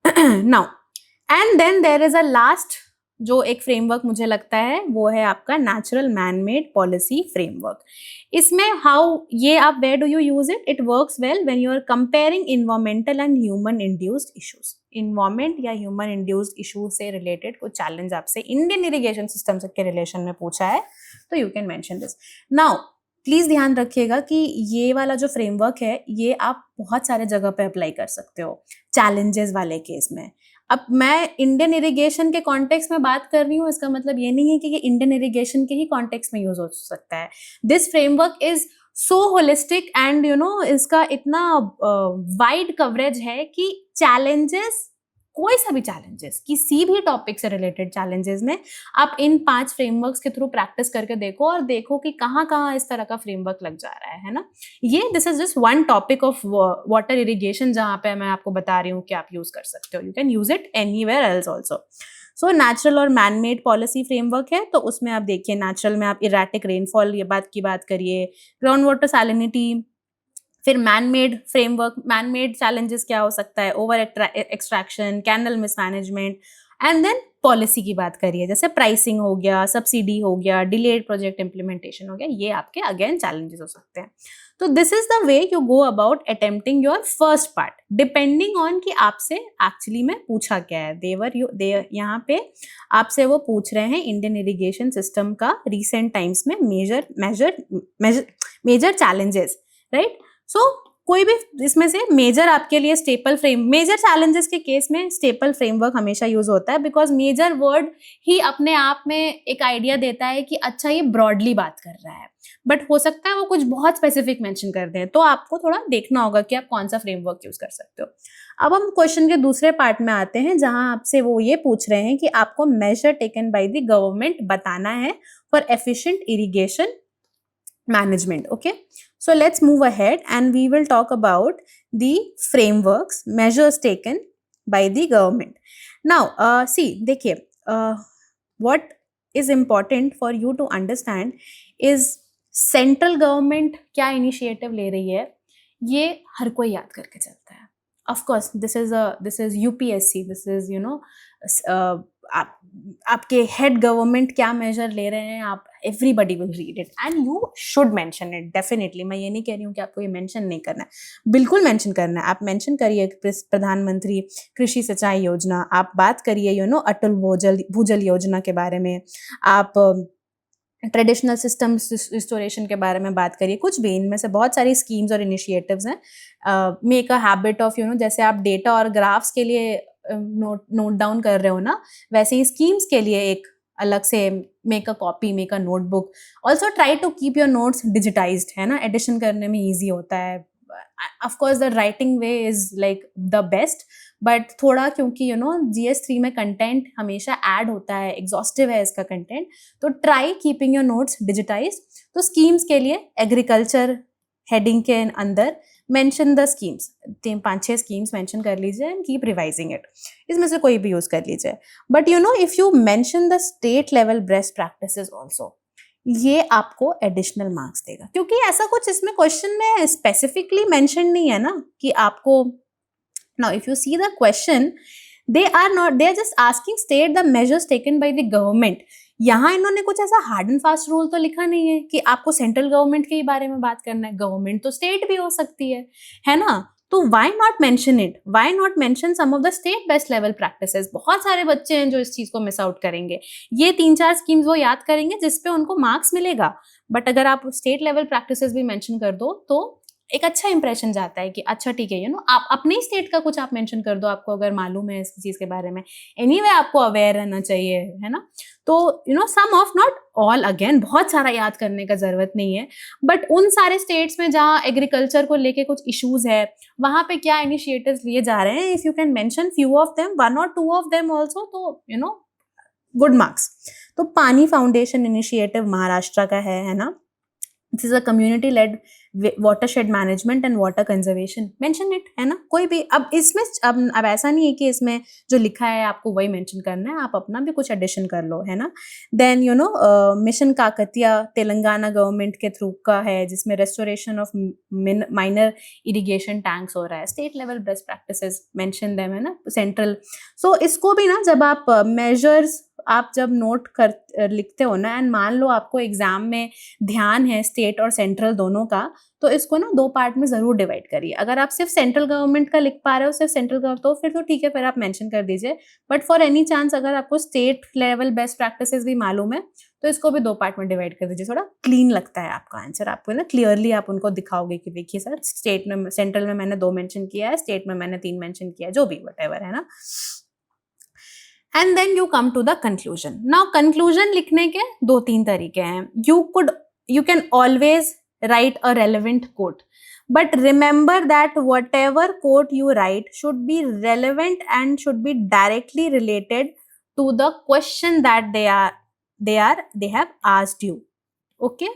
Speaker 1: Now and then there is a last जो एक फ्रेमवर्क मुझे लगता है वो है आपका natural man made policy framework. इसमें हाउ ये आप where do you use it, it works well when you are comparing environmental and human induced issues. Environment या ह्यूमन इंड्यूस्ड इशू से रिलेटेड कुछ चैलेंज आपसे इंडियन इरिगेशन सिस्टम के relation में पूछा है तो you can mention this. Now please ध्यान रखिएगा कि ये वाला जो फ्रेमवर्क है ये आप बहुत सारे जगह पे अप्लाई कर सकते हो चैलेंजेस वाले केस में। अब मैं इंडियन इरिगेशन के कॉन्टेक्स्ट में बात कर रही हूँ, इसका मतलब ये नहीं है कि ये इंडियन इरिगेशन के ही कॉन्टेक्स्ट में यूज हो सकता है। This framework is so holistic and you no इसका इतना वाइड कवरेज है कि चैलेंजेस, कोई सा भी चैलेंजेस, किसी भी टॉपिक से रिलेटेड चैलेंजेस में आप इन 5 फ्रेमवर्क्स के थ्रू प्रैक्टिस करके देखो और देखो कि कहाँ कहाँ इस तरह का फ्रेमवर्क लग जा रहा है ना। ये this is just one topic of water irrigation जहाँ पे मैं आपको बता रही हूँ कि आप यूज कर सकते हो। You can use it anywhere else also. So natural और मैन मेड पॉलिसी फ्रेमवर्क है तो उसमें आप देखिए नेचुरल में आप इरेटिक रेनफॉल ये बात की बात करिए, ग्राउंड वाटर सैलिनिटी। फिर man made framework, man made challenges क्या हो सकता है, over extraction, canal mismanagement. And then policy की बात करिए जैसे प्राइसिंग हो गया, सब्सिडी हो गया, डिलेड प्रोजेक्ट इंप्लीमेंटेशन हो गया, ये आपके अगेन चैलेंजेस हो सकते हैं। तो this is the way you go about attempting your first part depending on कि आपसे एक्चुअली में पूछा क्या है। यहाँ पे आपसे वो पूछ रहे हैं इंडियन इरिगेशन सिस्टम का रिसेंट टाइम्स में मेजर चैलेंजेस, राइट। सो कोई भी इसमें से मेजर आपके लिए मेजर चैलेंजेस के केस में स्टेपल फ्रेमवर्क हमेशा यूज होता है बिकॉज मेजर वर्ड ही अपने आप में एक आइडिया देता है कि अच्छा ये ब्रॉडली बात कर रहा है, बट हो सकता है वो कुछ बहुत स्पेसिफिक मेंशन कर दें, तो आपको थोड़ा देखना होगा कि आप कौन सा फ्रेमवर्क यूज कर सकते हो। अब हम क्वेश्चन के दूसरे पार्ट में आते हैं जहां आपसे वो ये पूछ रहे हैं कि आपको measure taken by the government बताना है for efficient irrigation management. Okay, so let's move ahead and we will talk about the frameworks, measures taken by the government. Now see देखिए what is important for you to understand is central government क्या initiative ले रही है ये हर कोई याद करके चलता है। Of course this is UPSC, this is you know आपके हेड गवर्नमेंट क्या मेजर ले रहे हैं, आप everybody will read it and you should mention it definitely. मैं ये नहीं कह रही हूँ कि आपको ये मेंशन नहीं करना है, बिल्कुल मेंशन करना है। आप मेंशन करिए प्रधानमंत्री कृषि सिंचाई योजना, आप बात करिए यू नो अटल भूजल योजना के बारे में, आप ट्रेडिशनल सिस्टम रिस्टोरेशन के बारे में बात करिए, कुछ भी इनमें से बहुत सारी स्कीम्स और इनिशिएटिव्स हैं। Make a habit of you know जैसे आप डेटा और ग्राफ्स के लिए नोट डाउन कर रहे हो ना, वैसे ही स्कीम्स के लिए एक अलग से make a copy, make a notebook. Also try to keep your notes digitized, है ना, एडिशन करने में ईजी होता है। Of course the writing way is like the best, but थोड़ा क्योंकि यू नो GS3 में कंटेंट हमेशा ऐड होता है, एग्जॉस्टिव है इसका कंटेंट, तो try keeping your notes digitised. तो स्कीम्स के लिए एग्रीकल्चर हेडिंग के अंदर mention the schemes, 5-6 schemes mention कर लीजिए एंड कीप रिवाइजिंग इट, इसमें से कोई भी यूज कर लीजिए। But you know if you mention the state level best practices also, ये आपको एडिशनल मार्क्स देगा, क्योंकि ऐसा कुछ इसमें क्वेश्चन में स्पेसिफिकली मेंशन नहीं है ना कि आपको। Now if you see the question, they are just asking state the measures taken by the government. यहाँ इन्होंने कुछ ऐसा हार्ड एंड फास्ट रूल तो लिखा नहीं है कि आपको सेंट्रल गवर्नमेंट के ही बारे में बात करना है, गवर्नमेंट तो स्टेट भी हो सकती है ना? तो why not mention it, why not mention some of the state best level practices. बहुत सारे बच्चे हैं जो इस चीज को मिस आउट करेंगे। ये 3-4 स्कीम्स वो याद करेंगे जिसपे उनको मार्क्स मिलेगा, बट अगर आप स्टेट लेवल प्रैक्टिसेस भी मेंशन कर दो तो एक अच्छा इंप्रेशन जाता है कि अच्छा ठीक है, आप अपने ही स्टेट का कुछ आप मेंशन कर दो, आपको अगर मालूम है इस चीज के बारे में। एनीवे आपको अवेयर रहना चाहिए, है ना? तो सम ऑफ, नॉट ऑल, अगेन बहुत सारा याद करने का जरूरत नहीं है, बट उन सारे स्टेट्स में जहाँ एग्रीकल्चर को लेके कुछ इश्यूज है, वहां पे क्या इनिशिएटिव्स लिए जा रहे हैं, if you can mention few of them, 1 or 2 of them also, तो गुड मार्क्स। तो पानी फाउंडेशन इनिशिएटिव महाराष्ट्र का है ना? This is a community lead watershed management and water conservation, mention it, है ना? कोई भी, अब इसमें अब ऐसा नहीं है कि इसमें जो लिखा है आपको वही मेंशन करना है, आप अपना भी कुछ एडिशन कर लो, है ना? Then mission Kakatiya Telangana government के थ्रू का है, जिसमें restoration of minor irrigation tanks हो रहा है, state level best practices mention them, है ना? सेंट्रल। सो इसको भी ना, जब आप मेजर्स आप जब नोट कर लिखते हो ना, एंड मान लो आपको एग्जाम में ध्यान है स्टेट और सेंट्रल दोनों का, तो इसको ना 2 पार्ट में जरूर डिवाइड करिए। अगर आप सिर्फ सेंट्रल गवर्नमेंट का लिख पा रहे हो, सिर्फ सेंट्रल गवर्नमेंट, तो फिर तो ठीक है, फिर आप मेंशन कर दीजिए। बट फॉर एनी चांस अगर आपको स्टेट लेवल बेस्ट प्रैक्टिसेस भी मालूम है, तो इसको भी 2 पार्ट में डिवाइड कर दीजिए। थोड़ा क्लीन लगता है आपका आंसर, आपको ना क्लियरली आप उनको दिखाओगे कि देखिए सर, स्टेट में, सेंट्रल में मैंने 2 मेंशन किया है, स्टेट में मैंने 3 मेंशन किया है, जो भी वट, है ना? And then you come to the conclusion. Now conclusion लिखने के 2-3 तरीके हैं। You can always write a relevant quote, but remember that whatever quote you write should be relevant and should be directly related to the question that they have asked you. Okay,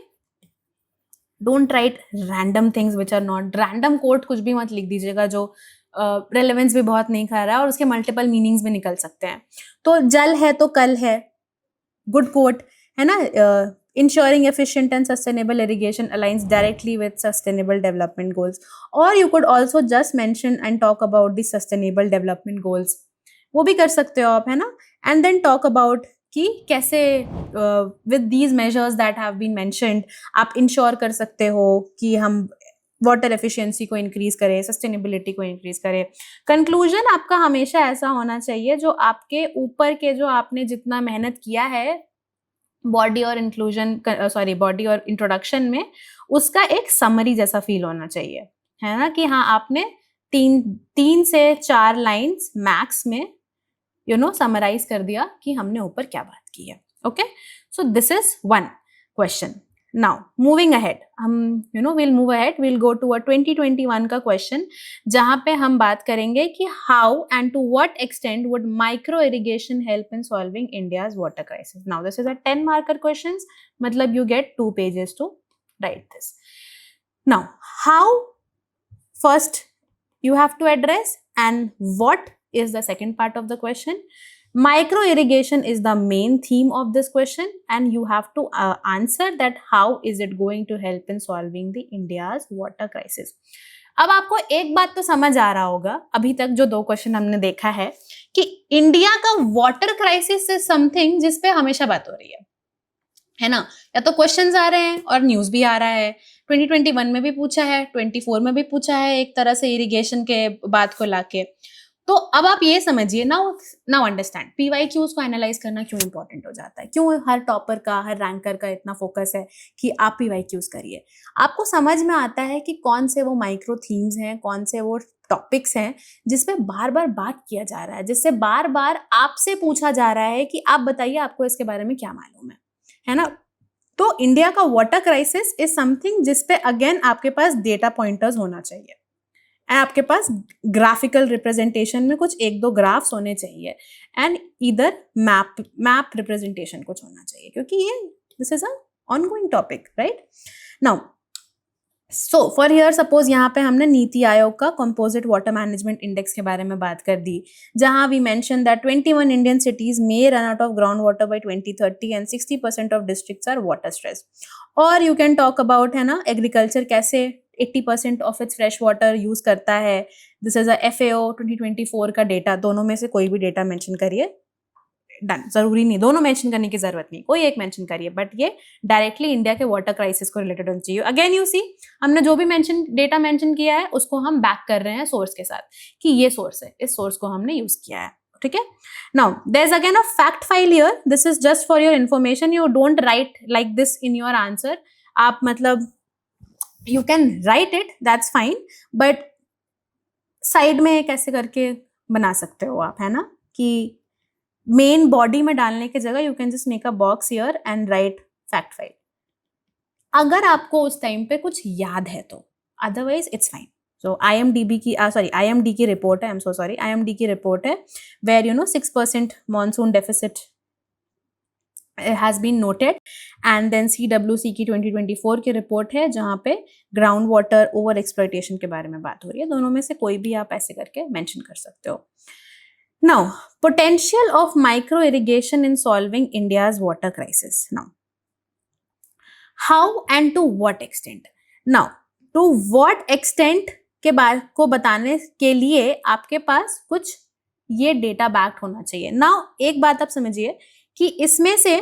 Speaker 1: don't write random things which are not random quote, कुछ भी मत लिख दीजिएगा जो relevance भी बहुत नहीं खा रहा है और उसके मल्टीपल मीनिंग्स भी निकल सकते हैं। तो जल है तो कल है, गुड कोट, है ना? ensuring efficient and sustainable irrigation aligns directly with sustainable development goals. Or you could also just mention and talk about the sustainable development goals, वो भी कर सकते हो आप, है ना? And then talk about कि कैसे with these measures that have been mentioned आप इंश्योर कर सकते हो कि हम वाटर एफिशिएंसी को इंक्रीज करे, सस्टेनेबिलिटी को इंक्रीज करे। कंक्लूजन आपका हमेशा ऐसा होना चाहिए जो आपके ऊपर के, जो आपने जितना मेहनत किया है बॉडी और इंट्रोडक्शन में, उसका एक समरी जैसा फील होना चाहिए, है ना? कि हाँ, आपने 3 से 4 लाइन्स मैक्स में समराइज कर दिया कि हमने ऊपर क्या बात की है। Okay, so this is 1 question. Now moving ahead, हम will move ahead, will go to a 2021 का क्वेश्चन, जहां पे हम बात करेंगे कि how and to what extent would micro irrigation help in solving India's water crisis. Now this is a 10 marker question, मतलब you get 2 pages to write this. Now how first you have to address, and what is the second part of the question. Micro irrigation is the main theme of this question, and you have to answer that how is it going to help in solving the India's water crisis. अब आपको एक बात तो समझ आ रहा होगा, अभी तक जो 2 क्वेश्चन हमने देखा है, कि इंडिया का वाटर क्राइसिस इज समथिंग जिस पे हमेशा बात हो रही है ना? या तो क्वेश्चंस आ रहे हैं और न्यूज भी आ रहा है। 2021 में भी पूछा है, 24 में भी पूछा है, एक तरह से इरिगेशन के बात को लाके। तो अब आप ये समझिए, नाउ अंडरस्टैंड PYQs को एनालाइज करना क्यों इंपॉर्टेंट हो जाता है, क्यों हर टॉपर का, हर रैंकर का इतना फोकस है कि आप PYQs करिए। आपको समझ में आता है कि कौन से वो माइक्रो थीम्स हैं, कौन से वो टॉपिक्स हैं जिसपे बार बार बात किया जा रहा है, जिससे बार बार आपसे पूछा जा रहा है कि आप बताइए आपको इसके बारे में क्या मालूम है ना? तो इंडिया का वाटर क्राइसिस इज समथिंग जिसपे अगेन आपके पास डेटा पॉइंटर्स होना चाहिए, आपके पास ग्राफिकल रिप्रेजेंटेशन में कुछ 1-2 ग्राफ्स होने चाहिए, एंड इधर मैप रिप्रेजेंटेशन कुछ होना चाहिए, क्योंकि ये this is a ongoing topic, right? Now so for here suppose यहाँ पे हमने नीति आयोग का कंपोजिट वाटर मैनेजमेंट इंडेक्स के बारे में बात कर दी, जहां we mention that 21 Indian cities may run out of ground water by 2030 and 60% of districts are water stress. और यू कैन टॉक अबाउट, है ना, एग्रीकल्चर कैसे 80% of its fresh water use करता है। दिस इज अ FAO 2024 का data, दोनों में से कोई भी डेटा मेंशन करिए। डन, जरूरी नहीं, दोनों मेंशन करने की जरूरत नहीं, कोई एक मेंशन करिए, बट ये डायरेक्टली इंडिया के वाटर क्राइसिस को रिलेटेड होना चाहिए। अगेन यू सी, हमने जो भी डेटा मेंशन किया है उसको हम बैक कर रहे हैं सोर्स के साथ कि ये सोर्स है, इस सोर्स को हमने यूज किया है, ठीक है। Now there is again a fact file here, this is just for your information, you don't write like this in your answer, आप मतलब you can write it, that's fine, but side में एक ऐसे करके बना सकते हो आप, है ना, कि मेन बॉडी में डालने की जगह you can just make a box here and write fact file, अगर आपको उस टाइम पे कुछ याद है तो, otherwise it's fine. So IMDB की IMD की रिपोर्ट है, I am so sorry, IMD की रिपोर्ट है, where 6% monsoon deficit has been noted, and then CWC की 2024 की रिपोर्ट है जहाँ पे ग्राउंड वाटर ओवर एक्सप्लॉयटेशन के बारे में बात हो रही है, दोनों में से कोई भी आप ऐसे करके मेंशन कर सकते हो। Now, potential of micro irrigation in solving India's water crisis. Now, how and to what extent? Now, to what extent के बात को बताने के लिए आपके पास कुछ ये डेटा बैक्ड होना चाहिए। Now, एक बात आप समझिए कि इसमें से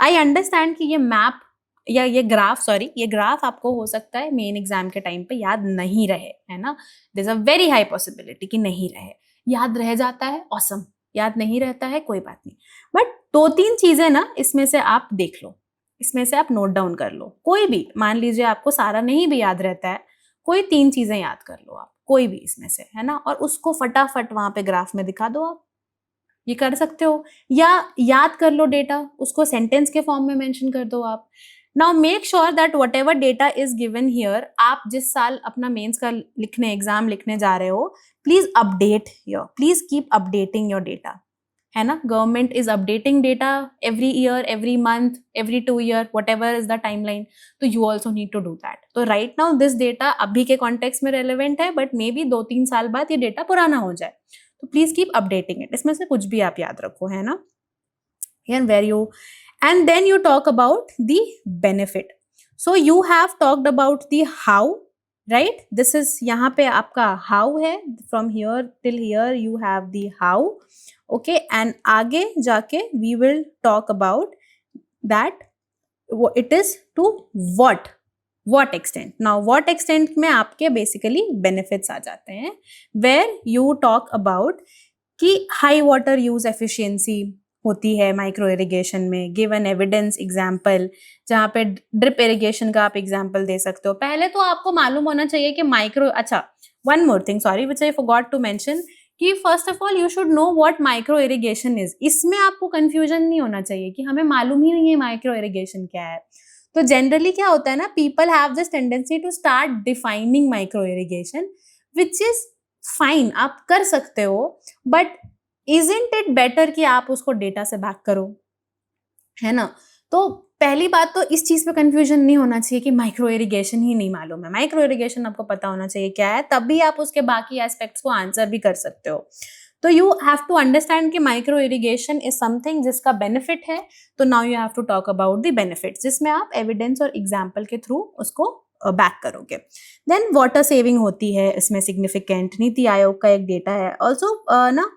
Speaker 1: आई अंडरस्टैंड कि ये मैप या ये ग्राफ आपको हो सकता है मेन एग्जाम के टाइम पे याद नहीं रहे, है ना, there is a very high possibility कि नहीं रहे, याद रह जाता है ऑसम, याद नहीं रहता है कोई बात नहीं, बट 2-3 चीजें ना इसमें से आप देख लो, इसमें से आप नोट डाउन कर लो, कोई भी, मान लीजिए आपको सारा नहीं भी याद रहता है, कोई 3 चीजें याद कर लो आप, कोई भी इसमें से, है ना, और उसको फटाफट वहां पे ग्राफ में दिखा दो आप, ये कर सकते हो, या याद कर लो डेटा, उसको सेंटेंस के फॉर्म में मेंशन कर दो आप। Now make sure that what ever data is given here, आप जिस साल अपना मेंस का एग्जाम लिखने जा रहे हो, please update your, please keep updating your data, है ना, government is updating data every year, every month, every 2 year, whatever is the timeline, तो you also need to do that. तो right now this data अभी के context में relevant है, but may be 2-3 साल बाद ये डेटा पुराना हो जाए, तो प्लीज कीप अपडेटिंग इट, इसमें से कुछ भी आप याद रखो, है ना, and then you talk about the benefit. So you have talked about the how, right? This is यहाँ पे आपका how है, from here till here you have the how, okay, and आगे जाके we will talk about that it is to what extent. Now what extent में आपके basically benefits आ जाते हैं, where you talk about कि high water use efficiency होती है micro irrigation में, गिव एन एविडेंस एग्जाम्पल, जहाँ पे ड्रिप इरिगेशन का आप एग्जाम्पल दे सकते हो। पहले तो आपको मालूम होना चाहिए कि माइक्रो, अच्छा one more thing, sorry which I forgot to mention, कि first of all you should know what micro irrigation is, इसमें आपको कंफ्यूजन नहीं होना चाहिए कि हमें मालूम ही नहीं है माइक्रो इरिगेशन क्या है। तो जनरली क्या होता है ना, people have this tendency to start defining micro irrigation, which is fine, आप कर सकते हो, बट इजंट इट बेटर कि आप उसको डेटा से बैक करो, है ना। तो पहली बात तो इस चीज पे कंफ्यूजन नहीं होना चाहिए कि माइक्रो इरिगेशन ही नहीं मालूम है, माइक्रो इरिगेशन आपको पता होना चाहिए क्या है, तभी आप उसके बाकी एस्पेक्ट्स को आंसर भी कर सकते हो। तो यू हैव टू अंडरस्टैंड कि माइक्रो इरिगेशन इज समथिंग जिसका बेनिफिट है, तो now you have to talk about the benefits, जिसमें आप एविडेंस और एग्जाम्पल के थ्रू उसको बैक करोगे। देन वाटर सेविंग होती है इसमें सिग्निफिकेंट, नीति आयोग का एक डेटा है ऑल्सो ना,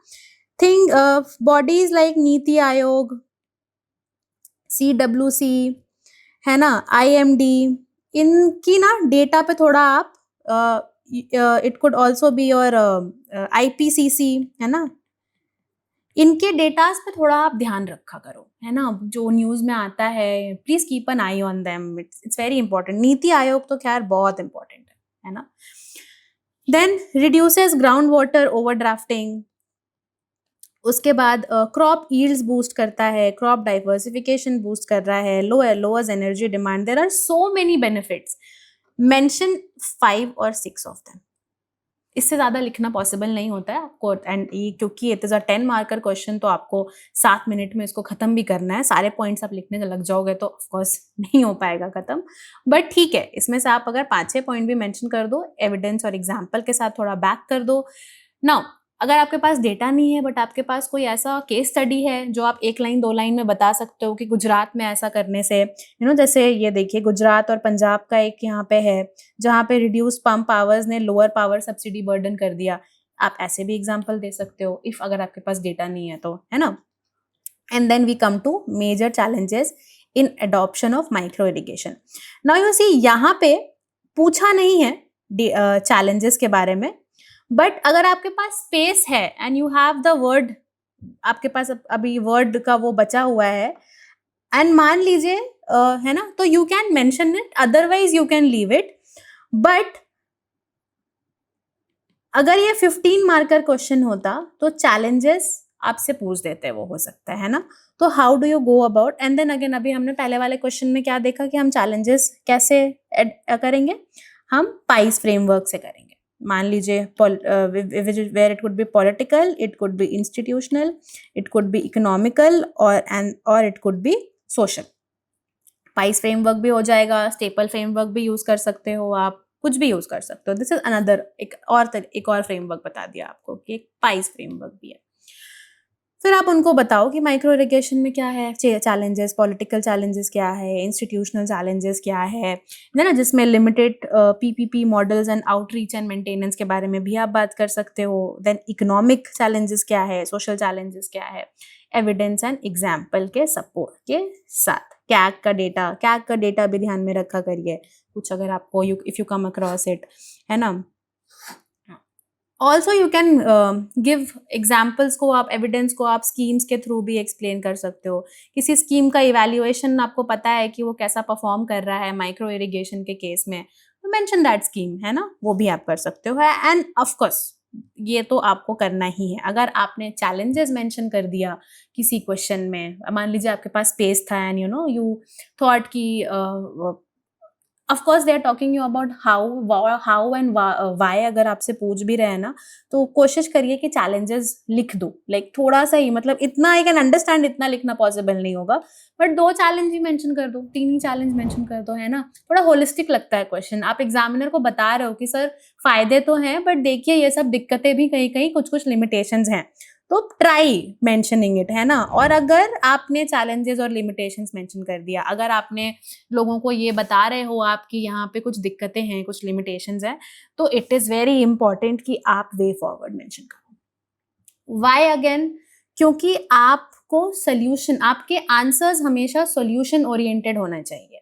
Speaker 1: thing bodies like NITI Aayog, CWC, है ना, IMD, इनकी ना डेटा पे थोड़ा आप, it could also be your IPCC, है ना, इनके डेटास पे थोड़ा आप ध्यान रखा करो, है ना, जो न्यूज में आता है, please keep an eye on them, it's very important. Niti Aayog तो खैर बहुत इंपॉर्टेंट है ना। Then reduces ground water over drafting, उसके बाद क्रॉप यील्ड्स बूस्ट करता है, क्रॉप डाइवर्सिफिकेशन बूस्ट कर रहा है, lowers energy demand, there are so many benefits, mention 5 or 6 of them, इससे ज्यादा लिखना पॉसिबल नहीं होता है आपको, एंड क्योंकि it is a 10 marker question, तो आपको 7 मिनट में इसको खत्म भी करना है, सारे पॉइंट्स आप लिखने लग जाओगे तो ऑफकोर्स नहीं हो पाएगा खत्म, बट ठीक है, इसमें से आप अगर 5-6 पॉइंट भी मेंशन कर दो, एविडेंस और एग्जाम्पल के साथ थोड़ा बैक कर दो। नाउ अगर आपके पास डेटा नहीं है, बट आपके पास कोई ऐसा केस स्टडी है जो आप 1 लाइन 2 लाइन में बता सकते हो कि गुजरात में ऐसा करने से, जैसे ये देखिए गुजरात और पंजाब का एक यहाँ पे है जहाँ पे रिड्यूस पंप आवर्स ने लोअर पावर सब्सिडी बर्डन कर दिया, आप ऐसे भी एग्जाम्पल दे सकते हो इफ अगर आपके पास डेटा नहीं है तो, है ना। and then we come to major challenges in adoption of micro irrigation. Now you see यहाँ पे पूछा नहीं है challenges के बारे में, but अगर आपके पास space है and you have the word, आपके पास अभी word का वो बचा हुआ है and मान लीजिए है ना, तो you can mention it, otherwise you can leave it. But अगर ये 15 मार्कर क्वेश्चन होता तो challenges आपसे पूछ देते, वो हो सकता है ना. तो how do you go about, and then again अभी हमने पहले वाले क्वेश्चन में क्या देखा कि हम challenges कैसे करेंगे, हम पाइस फ्रेमवर्क से करेंगे. मान लीजिए where it could be political, it could be institutional, it could be economical or it could be social. Price framework भी हो जाएगा, स्टेपल फ्रेमवर्क भी यूज कर सकते हो, आप कुछ भी यूज कर सकते हो. दिस इज अनदर एक और फ्रेमवर्क बता दिया आपको कि एक पाइस फ्रेमवर्क भी है. फिर आप उनको बताओ कि माइक्रो इरिगेशन में क्या है चैलेंजेस, पॉलिटिकल चैलेंजेस क्या है, इंस्टीट्यूशनल चैलेंजेस क्या है ना, जिसमें limited PPP models and outreach and maintenance के बारे में भी आप बात कर सकते हो. देन इकोनॉमिक चैलेंजेस क्या है, सोशल चैलेंजेस क्या है, एविडेंस एंड एग्जाम्पल के सपोर्ट के साथ. कैग का डेटा भी ध्यान में रखा करिए कुछ अगर आपको if you come across it, है ना. Also you can give examples को, आप एविडेंस को आप स्कीम्स के थ्रू भी एक्सप्लेन कर सकते हो. किसी स्कीम का इवैल्यूएशन आपको पता है कि वो कैसा परफॉर्म कर रहा है माइक्रो इरिगेशन के केस में, तो मेंशन दैट स्कीम, है ना, वो भी आप कर सकते हो. एंड ऑफ कोर्स ये तो आपको करना ही है. अगर आपने चैलेंजेस मेंशन कर दिया किसी क्वेश्चन में, मान लीजिए आपके पास स्पेस था and you know you thought कि of course they are talking you about how and why, अगर आपसे पूछ भी रहे हैं ना, तो कोशिश करिए कि चैलेंजेस लिख दो. लाइक थोड़ा सा ही, मतलब इतना आई कैन अंडरस्टैंड, इतना लिखना पॉसिबल नहीं होगा, बट 2 चैलेंज ही मेंशन कर दो, 3 ही चैलेंज मेंशन कर दो, है ना. थोड़ा होलिस्टिक लगता है क्वेश्चन. आप एग्जामिनर को बता रहे हो कि सर फायदे तो हैं, बट देखिए ये सब दिक्कतें भी कहीं कहीं कुछ लिमिटेशंस हैं, तो ट्राई मेंशनिंग इट, है ना. और अगर आपने चैलेंजेस और लिमिटेशंस मेंशन कर दिया, अगर आपने लोगों को ये बता रहे हो आपकी यहाँ पे कुछ दिक्कतें हैं, कुछ लिमिटेशंस हैं, तो इट इज वेरी इंपॉर्टेंट कि आप वे फॉरवर्ड मेंशन करो. व्हाई अगेन, क्योंकि आपको सोल्यूशन, आपके आंसर्स हमेशा सोल्यूशन ओरिएंटेड होना चाहिए.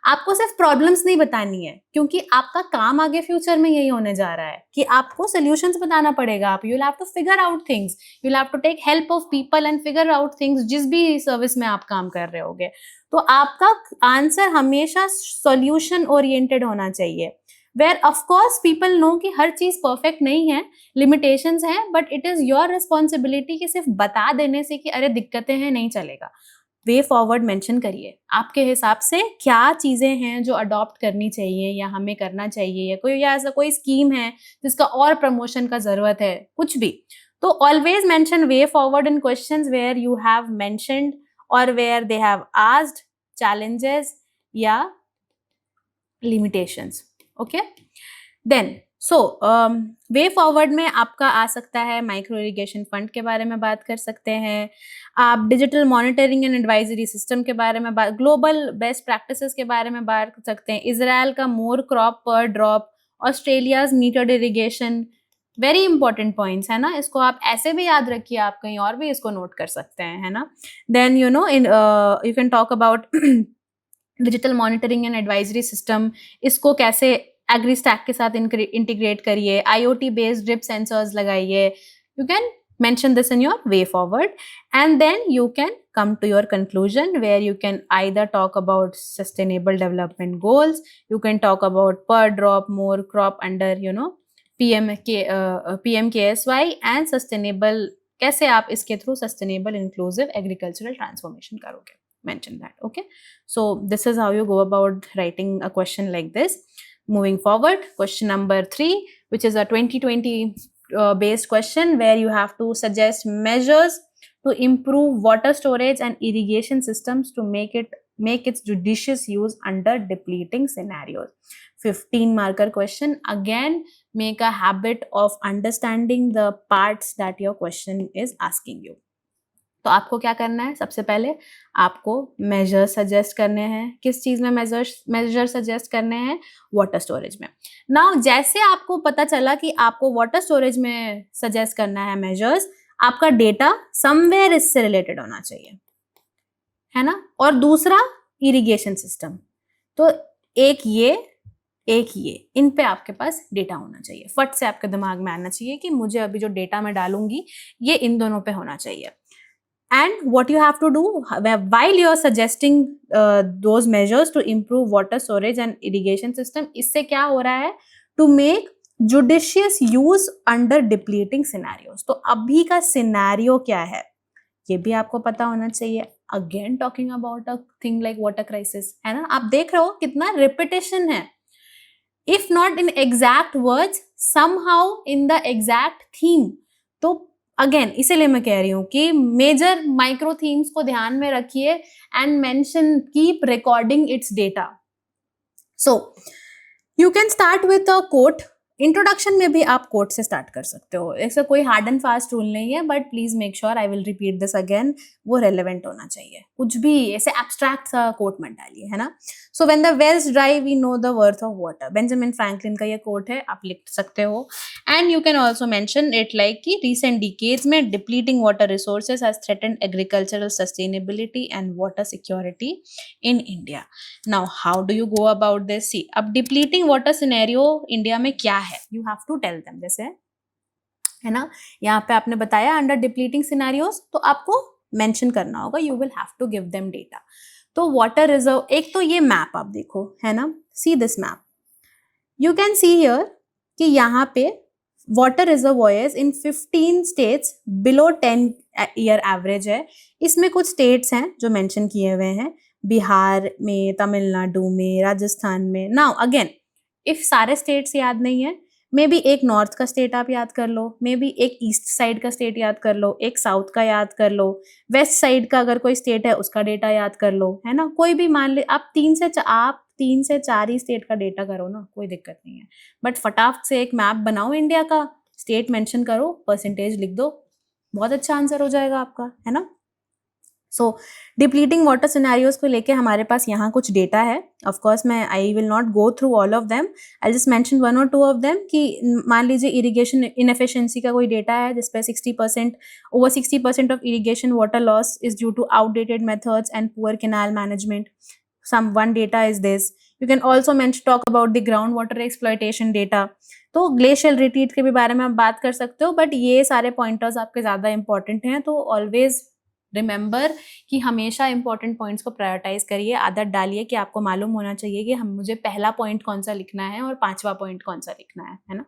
Speaker 1: आपको सिर्फ प्रॉब्लम्स नहीं बतानी है, क्योंकि आपका काम आगे फ्यूचर में यही होने जा रहा है कि आपको सॉल्यूशंस बताना पड़ेगा. आप you will have to figure out things, you will have to take help of people and figure out things, जिस भी सर्विस में आप काम कर रहे होगे. तो आपका आंसर हमेशा सॉल्यूशन ओरिएंटेड होना चाहिए, where of course people know कि हर चीज परफेक्ट नहीं है, लिमिटेशंस हैं, but it is your responsibility कि सिर्फ बता देने से कि अरे दिक्कतें हैं नहीं चलेगा. वे फॉरवर्ड मेंशन करिए, आपके हिसाब से क्या चीजें हैं जो अडॉप्ट करनी चाहिए या हमें करना चाहिए, या ऐसा कोई स्कीम है जिसका और प्रमोशन का जरूरत है, कुछ भी. तो always mention way forward in questions where you have mentioned और where they have asked challenges या limitations. Okay, then so way forward में आपका आ सकता है माइक्रो इरिगेशन फंड के बारे में बात कर सकते हैं आप, digital monitoring and advisory system के बारे में बात, ग्लोबल बेस्ट प्रैक्टिसेस के बारे में बात कर सकते हैं, इजराइल का मोर क्रॉप पर drop, Australia's metered irrigation. Very important points, है ना. इसको आप ऐसे भी याद रखिए, आप कहीं और भी इसको नोट कर सकते हैं, है ना. Then you know you can talk about digital monitoring and advisory system, इसको कैसे एग्री स्टैक के साथ इंटीग्रेट करिए, IoT बेस्ड ड्रिप सेंसर्स लगाइए. You can mention this in your way forward, and then you can come to your conclusion where you can either talk about sustainable development goals, you can talk about per drop more crop under PMKSY and sustainable, कैसे आप इसके through sustainable inclusive agricultural transformation करोगे, mention that. Okay, so this is how you go about writing a question like this. Moving forward, question number 3, which is a 2020 based question where you have to suggest measures to improve water storage and irrigation systems to make its judicious use under depleting scenarios. 15 marker question. Again, make a habit of understanding the parts that your question is asking you. तो आपको क्या करना है, सबसे पहले आपको major suggest करने हैं. किस चीज में मेजर सजेस्ट करने हैं? वाटर स्टोरेज में. नाउ जैसे आपको पता चला कि आपको वाटर स्टोरेज में सजेस्ट करना है मेजर्स, आपका डेटा समवेयर इससे रिलेटेड होना चाहिए. है ना, और दूसरा इरिगेशन सिस्टम। तो एक ये इन पे आपके पास डेटा होना चाहिए, फट से आपके दिमाग में आना चाहिए कि मुझे अभी जो डेटा मैं डालूंगी ये इन दोनों पे होना चाहिए। And what you have to do while you are suggesting those measures to improve water storage and irrigation system, इससे क्या हो रहा है, to make judicious use under depleting scenarios। तो अभी का सिनेरियो क्या है ये भी आपको पता होना चाहिए। Again talking about a thing like water crisis, है ना, आप देख रहे हो कितना रिपीटेशन है, if not in exact words somehow in the exact theme. तो अगेन इसीलिए मैं कह रही हूं कि मेजर माइक्रो थीम्स को ध्यान में रखिए and mention, keep recording its data. So you can start with a quote. Introduction में भी आप कोट से स्टार्ट कर सकते हो, ऐसा कोई हार्ड एंड फास्ट रूल नहीं है, but please make sure, I will repeat this again, वो रेलेवेंट होना चाहिए, कुछ भी ऐसे एब्स्ट्रैक्ट सा कोट मत डालिए, है ना। So when the wells dry we know the worth of water, Benjamin Franklin का ये कोट है, आप लिख सकते हो। And you can also mention it like कि रिसेंट डिकेड्स में depleting water resources has threatened agricultural sustainability and water security in India. Now how do you go about this? See, अब डिप्लीटिंग वाटर सिनेरियो इंडिया में क्या है, you have to tell them. जैसे, है ना, यहाँ पे आपने बताया अंडर डिप्लीटिंग सिनेरियोस, तो आपको मेंशन करना होगा, you will have to give them data. तो वाटर रिजर्व, एक तो ये मैप आप देखो, है ना, see this map, you can see here कि यहाँ पे water reservoirs in 15 states below 10 year average है। इसमें कुछ स्टेट्स हैं जो मेंशन किए हुए हैं, बिहार में, तमिलनाडु में, राजस्थान में। नाउ अगेन, इफ सारे स्टेट्स याद नहीं है, मे बी एक नॉर्थ का स्टेट आप याद कर लो, मे बी एक ईस्ट साइड का स्टेट याद कर लो, एक साउथ का याद कर लो, वेस्ट साइड का अगर कोई स्टेट है उसका डेटा याद कर लो, है ना, कोई भी मान ले, आप 3 से 4 ही स्टेट का डेटा करो ना, कोई दिक्कत नहीं है, बट फटाफट से एक मैप बनाओ इंडिया का, स्टेट मेंशन करो, परसेंटेज लिख दो, बहुत अच्छा आंसर हो जाएगा आपका, है ना। सो डिप्लीटिंग वाटर सिनेरियोज को लेके हमारे पास यहाँ कुछ डेटा है। ऑफ कोर्स मैं I will not go through all of them, I just mention 1 और 2 ऑफ देम। कि मान लीजिए इरिगेशन इनएफिशिएंसी का कोई डेटा है जिसपे 60% over 60% of irrigation water loss is due to outdated methods and poor canal management. some one data is this. You can also talk about the groundwater exploitation data. तो glacial retreat के भी बारे में आप बात कर सकते हो, बट ये सारे पॉइंटर्स आपके ज़्यादा इंपॉर्टेंट हैं, तो ऑलवेज रिमेंबर कि हमेशा इंपॉर्टेंट पॉइंट्स को प्रायोरिटाइज करिए, आदत डालिए कि आपको मालूम होना चाहिए कि मुझे पहला पॉइंट कौन सा लिखना है और 5वां पॉइंट कौन सा लिखना है ना।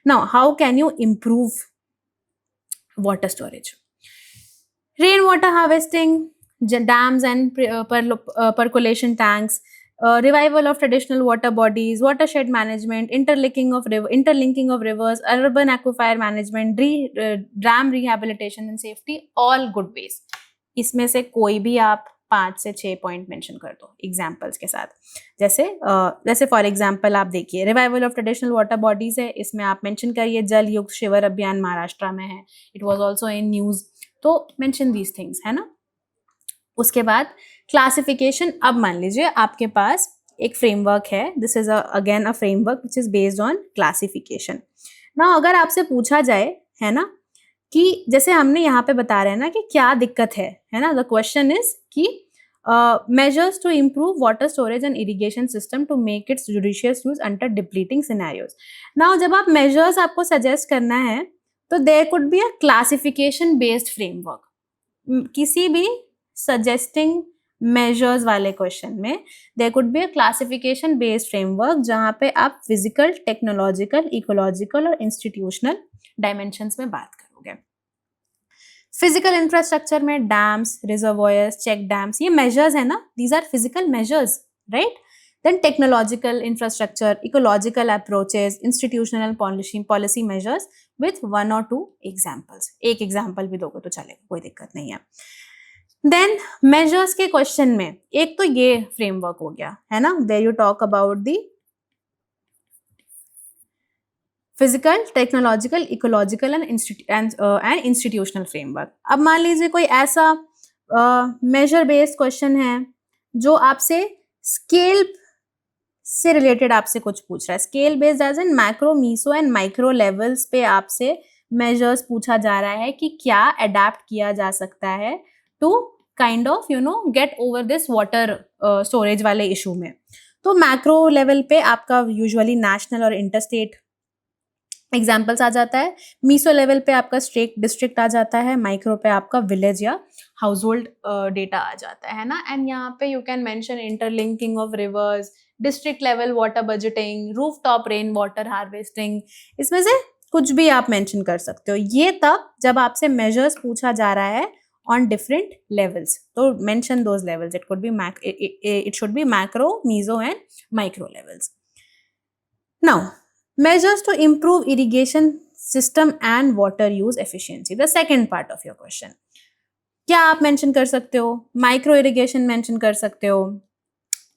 Speaker 1: Now how can you improve water storage? Rain water harvesting, dams and percolation tanks, revival of traditional water bodies, watershed management, interlinking of rivers, urban aquifer management, dam rehabilitation and safety, all good ways। इसमें से कोई भी आप 5 से 6 point mention कर दो examples के साथ। जैसे फॉर एग्जाम्पल आप देखिए, revival of traditional water bodies है, इसमें आप मेंशन करिए जल युक्त शिविर अभियान महाराष्ट्र में है, it was also in news, तो मेंशन दीज थिंग्स, है ना। उसके बाद क्लासिफिकेशन, अब मान लीजिए आपके पास एक फ्रेमवर्क है, this is again a framework which is based on classification. ना अगर आपसे पूछा जाए, है ना, कि जैसे हमने यहाँ पे बता रहे हैं ना कि क्या दिक्कत है ना, द क्वेश्चन इज कि measures to improve water storage and irrigation system to make its judicious use under depleting scenarios। now जब आप measures आपको suggest करना है तो there could be a classification based framework। किसी भी suggesting measures वाले क्वेश्चन में there could be a classification based framework जहाँ पे आप physical, technological, ecological और institutional dimensions में बात करोगे। फिजिकल इंफ्रास्ट्रक्चर में डैम्स, रिजर्वॉयर्स, चेक डैम्स, ये मेजर्स है ना, these are physical measures, right. Then technological infrastructure, ecological approaches, institutional policy measures with 1 और 2 एग्जाम्पल्स। एक एग्जाम्पल भी दोगे तो चलेगा, कोई दिक्कत नहीं है। देन मेजर्स के क्वेश्चन में एक तो ये फ्रेमवर्क हो गया, है ना, there you talk about the physical, technological, ecological and institutional framework. अब मान लीजिए कोई ऐसा मेजर बेस्ड क्वेश्चन है जो आपसे स्केल से रिलेटेड आपसे कुछ पूछ रहा है, scale based as in macro, meso and micro levels पे आपसे मेजर्स पूछा जा रहा है कि क्या अडेप्ट किया जा सकता है to kind of get over this water storage वाले इशू में। तो मैक्रो लेवल पे आपका यूजुअली नेशनल और इंटर स्टेट एग्जाम्पल्स आ जाता है, मीसो लेवल पे आपका स्टेट डिस्ट्रिक्ट आ जाता है, माइक्रो पे आपका विलेज या हाउस होल्ड डेटा आ जाता है ना। एंड यहाँ पे you can mention interlinking of reverse, district level water budgeting, roof top rain water harvesting, इसमें से कुछ भी आप मेंशन कर सकते हो। ये तब जब आपसे मेजर्स पूछा जा रहा है ऑन डिफरेंट लेवल्स, तो mention those levels, it could B it should be macro, meso and micro levels. Now, measures to improve irrigation system and water use efficiency, the second part of your question. क्या आप mention कर सकते हो? Micro irrigation mention कर सकते हो,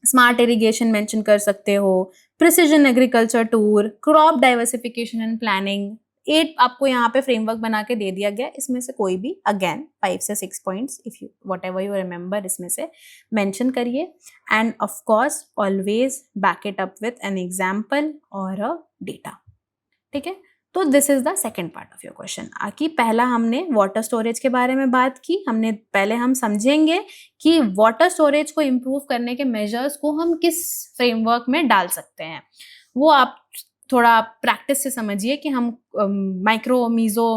Speaker 1: smart irrigation mention कर सकते हो, precision agriculture tour, crop diversification and planning. 8 आपको यहाँ पे फ्रेमवर्क बना के दे दिया गया, इसमें से कोई भी अगेन 5 से 6 points if you what ever you remember इसमें से मेंशन करिए, and of course always back it up with an example और अ डेटा। ठीक है, तो this is the second part of your question. आकि पहला हमने वाटर स्टोरेज के बारे में बात की, हमने पहले हम समझेंगे कि वाटर स्टोरेज को इम्प्रूव करने के मेजर्स को हम किस फ्रेमवर्क में डाल सकते हैं। वो आप थोड़ा प्रैक्टिस से समझिए कि हम माइक्रो मीजो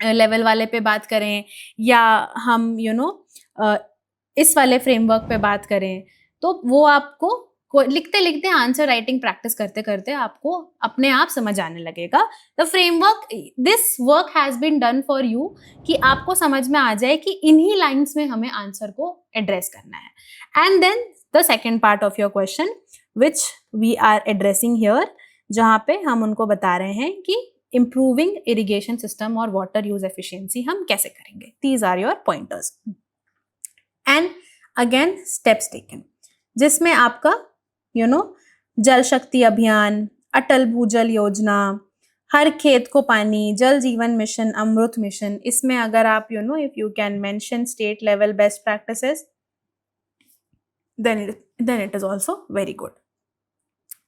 Speaker 1: लेवल वाले पे बात करें या हम इस वाले फ्रेमवर्क पे बात करें, तो वो आपको लिखते लिखते आंसर राइटिंग प्रैक्टिस करते करते आपको अपने आप समझ आने लगेगा। The framework, this work has been done for you, कि आपको समझ में आ जाए कि इन्हीं लाइंस में हमें आंसर को एड्रेस करना है। And then the second part of your question which we are addressing here, जहाँ पे हम उनको बता रहे हैं कि इम्प्रूविंग इरिगेशन सिस्टम और वाटर यूज एफिशिएंसी हम कैसे करेंगे। These are your pointers and again steps taken, जिसमें आपका जल शक्ति अभियान, अटल भूजल योजना, हर खेत को पानी, जल जीवन मिशन, अमृत मिशन, इसमें अगर आप if you can mention state level best practices then it is also very good.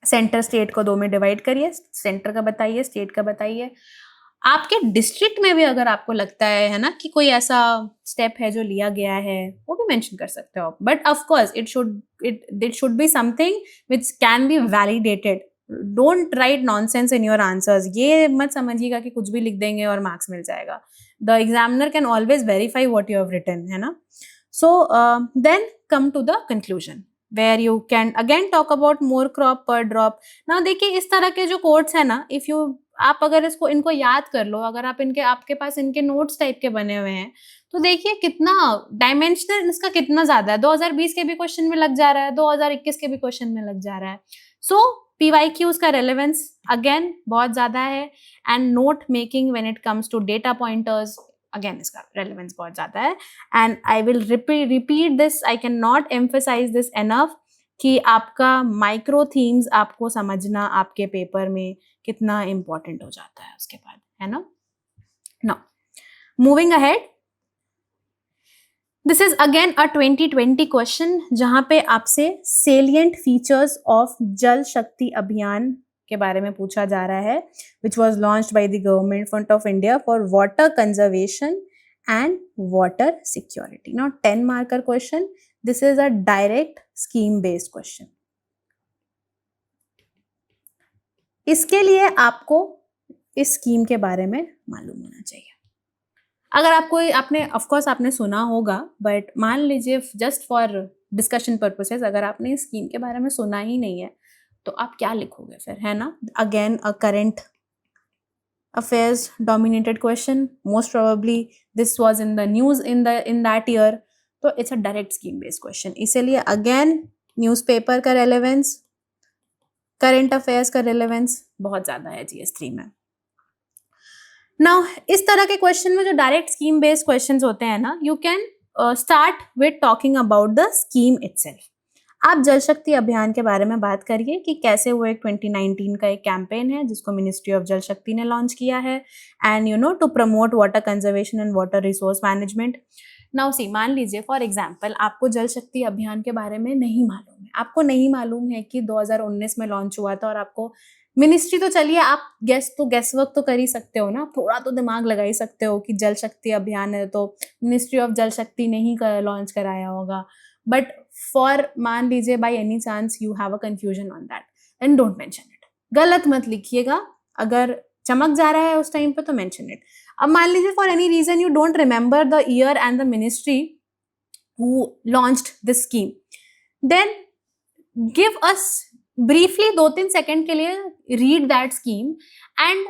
Speaker 1: Centre state को 2 में डिवाइड करिए, सेंटर का बताइए, स्टेट का बताइए। आपके डिस्ट्रिक्ट में भी अगर आपको लगता है ना कि कोई ऐसा स्टेप है जो लिया गया है, वो भी मेंशन कर सकते हो। But of course it should be something which can be validated. Don't write nonsense in your answers. ये मत समझिएगा कि कुछ भी लिख देंगे और मार्क्स मिल जाएगा। The examiner can always verify what you have written, है ना। So then come to the conclusion where you can again talk about more crop per drop. Now देखिए, इस तरह के जो कोट्स है ना, if you आप अगर इनको याद कर लो, अगर आप आपके पास इनके नोट्स टाइप के बने हुए हैं, तो देखिए कितना डायमेंशनल इसका कितना ज्यादा है। 2020 के भी क्वेश्चन में लग जा रहा है, 2021 के भी क्वेश्चन में लग जा रहा है। सो PYQs का रेलेवेंस अगेन बहुत ज्यादा है, and note making when it comes to data pointers, again इसका रेलेवेंस बहुत ज्यादा है। And I will repeat this, I can not emphasise this enough कि आपका माइक्रो थीम्स आपको समझना आपके पेपर में कितना इंपॉर्टेंट हो जाता है उसके बाद, है ना। Now moving ahead, this is again a 2020 question, जहां पे आपसे सेलिएंट फीचर्स ऑफ जल शक्ति अभियान के बारे में पूछा जा रहा है, which was launched by the government of India for water conservation and water security. Now 10 marker question, this is a direct scheme based question. इसके लिए आपको इस स्कीम के बारे में मालूम होना चाहिए। अगर आपने सुना होगा, बट मान लीजिए जस्ट फॉर डिस्कशन पर्पसेस अगर आपने इस स्कीम के बारे में सुना ही नहीं है, तो आप क्या लिखोगे फिर, है ना। Again a current affairs dominated question, most probably this was in the news in that year, तो it's a direct scheme based question. इसीलिए अगेन न्यूज़पेपर का रेलेवेंस, करंट अफेयर्स का रेलेवेंस बहुत ज्यादा है GS3 में। नाउ इस तरह के क्वेश्चन में जो डायरेक्ट स्कीम बेस्ड क्वेश्चंस होते हैं ना, you can start with talking about the scheme itself. आप जल शक्ति अभियान के बारे में बात करिए कि कैसे वो एक 2019 का एक कैंपेन है जिसको मिनिस्ट्री ऑफ जल शक्ति ने लॉन्च किया है, and to promote water conservation and water resource management. Now see, मान लीजिए फॉर एग्जांपल आपको जल शक्ति अभियान के बारे में नहीं मालूम है, आपको नहीं मालूम है कि 2019 में लॉन्च हुआ था और आपको मिनिस्ट्री तो चलिए आप गेस वर्क तो कर ही सकते हो ना, थोड़ा तो दिमाग लगा ही सकते हो कि जल शक्ति अभियान है तो मिनिस्ट्री ऑफ जल शक्ति ने ही लॉन्च कराया होगा, बट फॉर मान लीजिए by any chance you have a confusion on that, then don't mention it. गलत मत लिखिएगा, अगर चमक जा रहा है उस टाइम पे तो मेंशन इट। अब मान लीजिए for any reason you don't remember the year and the ministry who launched this scheme, then give us briefly 2-3 second के लिए read that scheme, and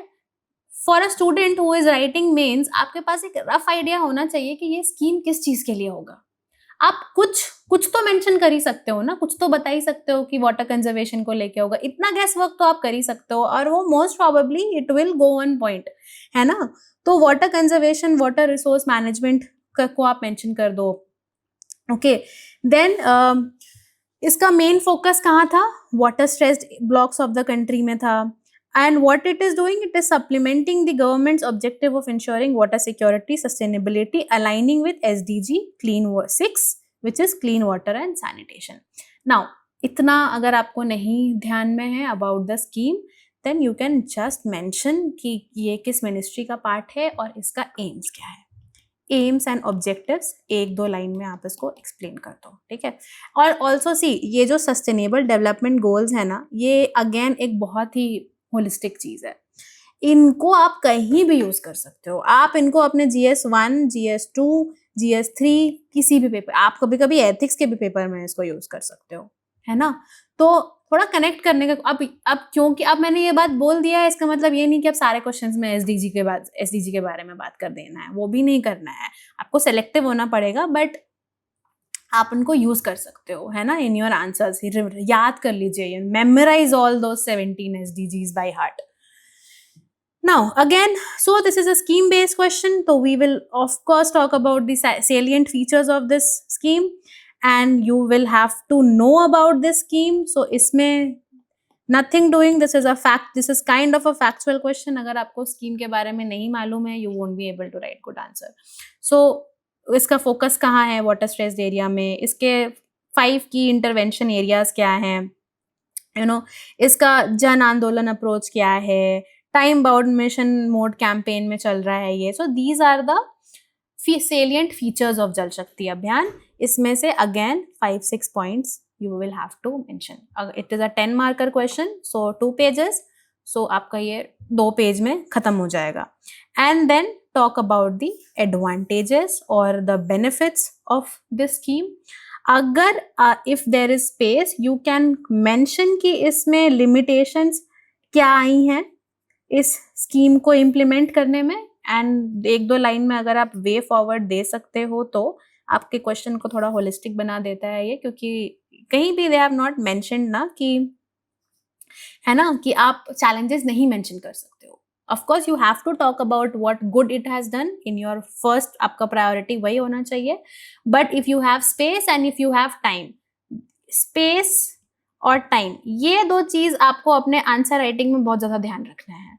Speaker 1: for a student who is writing mains आपके पास एक rough idea होना चाहिए कि ये scheme किस चीज के लिए होगा। आप कुछ तो मेंशन कर ही सकते हो ना, कुछ तो बता ही सकते हो कि वाटर कंजर्वेशन को लेके होगा, इतना गैस वर्क तो आप कर ही सकते हो, और वो most probably it will go on point, है ना। तो water conservation, water resource management को आप मेंशन कर दो। ओके, देन इसका मेन फोकस कहाँ था, water stressed blocks of the country में था, and what it is doing, it is supplementing the governments objective of ensuring water security sustainability aligning with SDG clean 6 which is clean water and sanitation. Now इतना अगर आपको नहीं ध्यान में है about the scheme, then you can just mention कि ये किस मिनिस्ट्री का पार्ट है और इसका एम्स क्या है। एम्स एंड ऑब्जेक्टिव्स 1-2 लाइन में आप इसको एक्सप्लेन कर दो, ठीक है। और ऑल्सो सी, ये जो सस्टेनेबल डेवलपमेंट गोल्स है ना, ये अगेन एक बहुत ही होलिस्टिक चीज है, इनको आप कहीं भी यूज कर सकते हो। आप इनको अपने GS1, GS2, GS3 किसी भी पेपर, आप कभी कभी एथिक्स के भी पेपर में इसको यूज कर सकते हो, है ना। तो थोड़ा कनेक्ट करने का अब क्योंकि अब मैंने ये बात बोल दिया है, इसका मतलब ये नहीं कि अब सारे क्वेश्चंस में SDG के बारे में बात कर देना है, वो भी नहीं करना है, आपको सेलेक्टिव होना पड़ेगा, बट आप उनको यूज कर सकते हो, है ना, इन योर आंसर्स। याद कर लीजिए, memorise all those 17 SDGs by heart. Now again, so this is a scheme based question, so we will of course talk about the salient features of this scheme, and you will have to know about this scheme. So इसमें nothing doing, this is a fact, this is kind of a factual question। अगर आपको scheme के बारे में नहीं मालूम है, you won't be able to write good answer। So इसका फोकस कहाँ है वाटर स्ट्रेस्ड एरिया में, इसके 5 की इंटरवेंशन एरियाज क्या हैं, यू नो, इसका जन आंदोलन अप्रोच क्या है, time bound mission mode campaign में चल रहा है ये। So these are the salient features of Jal Shakti Abhiyan. इसमें से again 5-6 points you will have to mention। it is a 10 marker question, so 2 pages, so आपका ये 2 पेज में खत्म हो जाएगा। and then talk about the advantages or the benefits of this scheme। अगर if there is space you can mention कि इसमें limitations क्या आई हैं इस स्कीम को इम्प्लीमेंट करने में, एंड 1-2 लाइन में अगर आप वे फॉरवर्ड दे सकते हो तो आपके क्वेश्चन को थोड़ा होलिस्टिक बना देता है ये, क्योंकि कहीं भी दे हैव नॉट मेंशन्ड ना कि, है ना, कि आप चैलेंजेस नहीं मेंशन कर सकते हो। Of course you have to talk about what good it has done in your first, आपका प्रायोरिटी वही होना चाहिए। But if you have space and if you have time, space और टाइम, ये 2 चीज आपको अपने आंसर राइटिंग में बहुत ज्यादा ध्यान रखना है।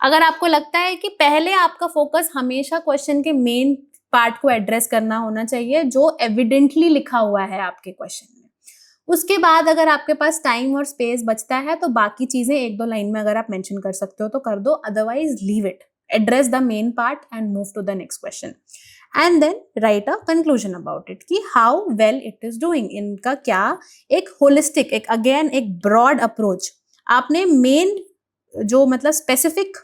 Speaker 1: अगर आपको लगता है कि पहले आपका फोकस हमेशा क्वेश्चन के मेन पार्ट को एड्रेस करना होना चाहिए जो एविडेंटली लिखा हुआ है आपके क्वेश्चन में, उसके बाद अगर आपके पास टाइम और स्पेस बचता है तो बाकी चीजें 1-2 लाइन में अगर आप मेंशन कर सकते हो तो कर दो, otherwise leave it, address the main part and move to the next question, and then write a conclusion about it कि how well it is doing. इनका क्या एक होलिस्टिक, एक अगेन एक ब्रॉड अप्रोच, आपने मेन जो मतलब स्पेसिफिक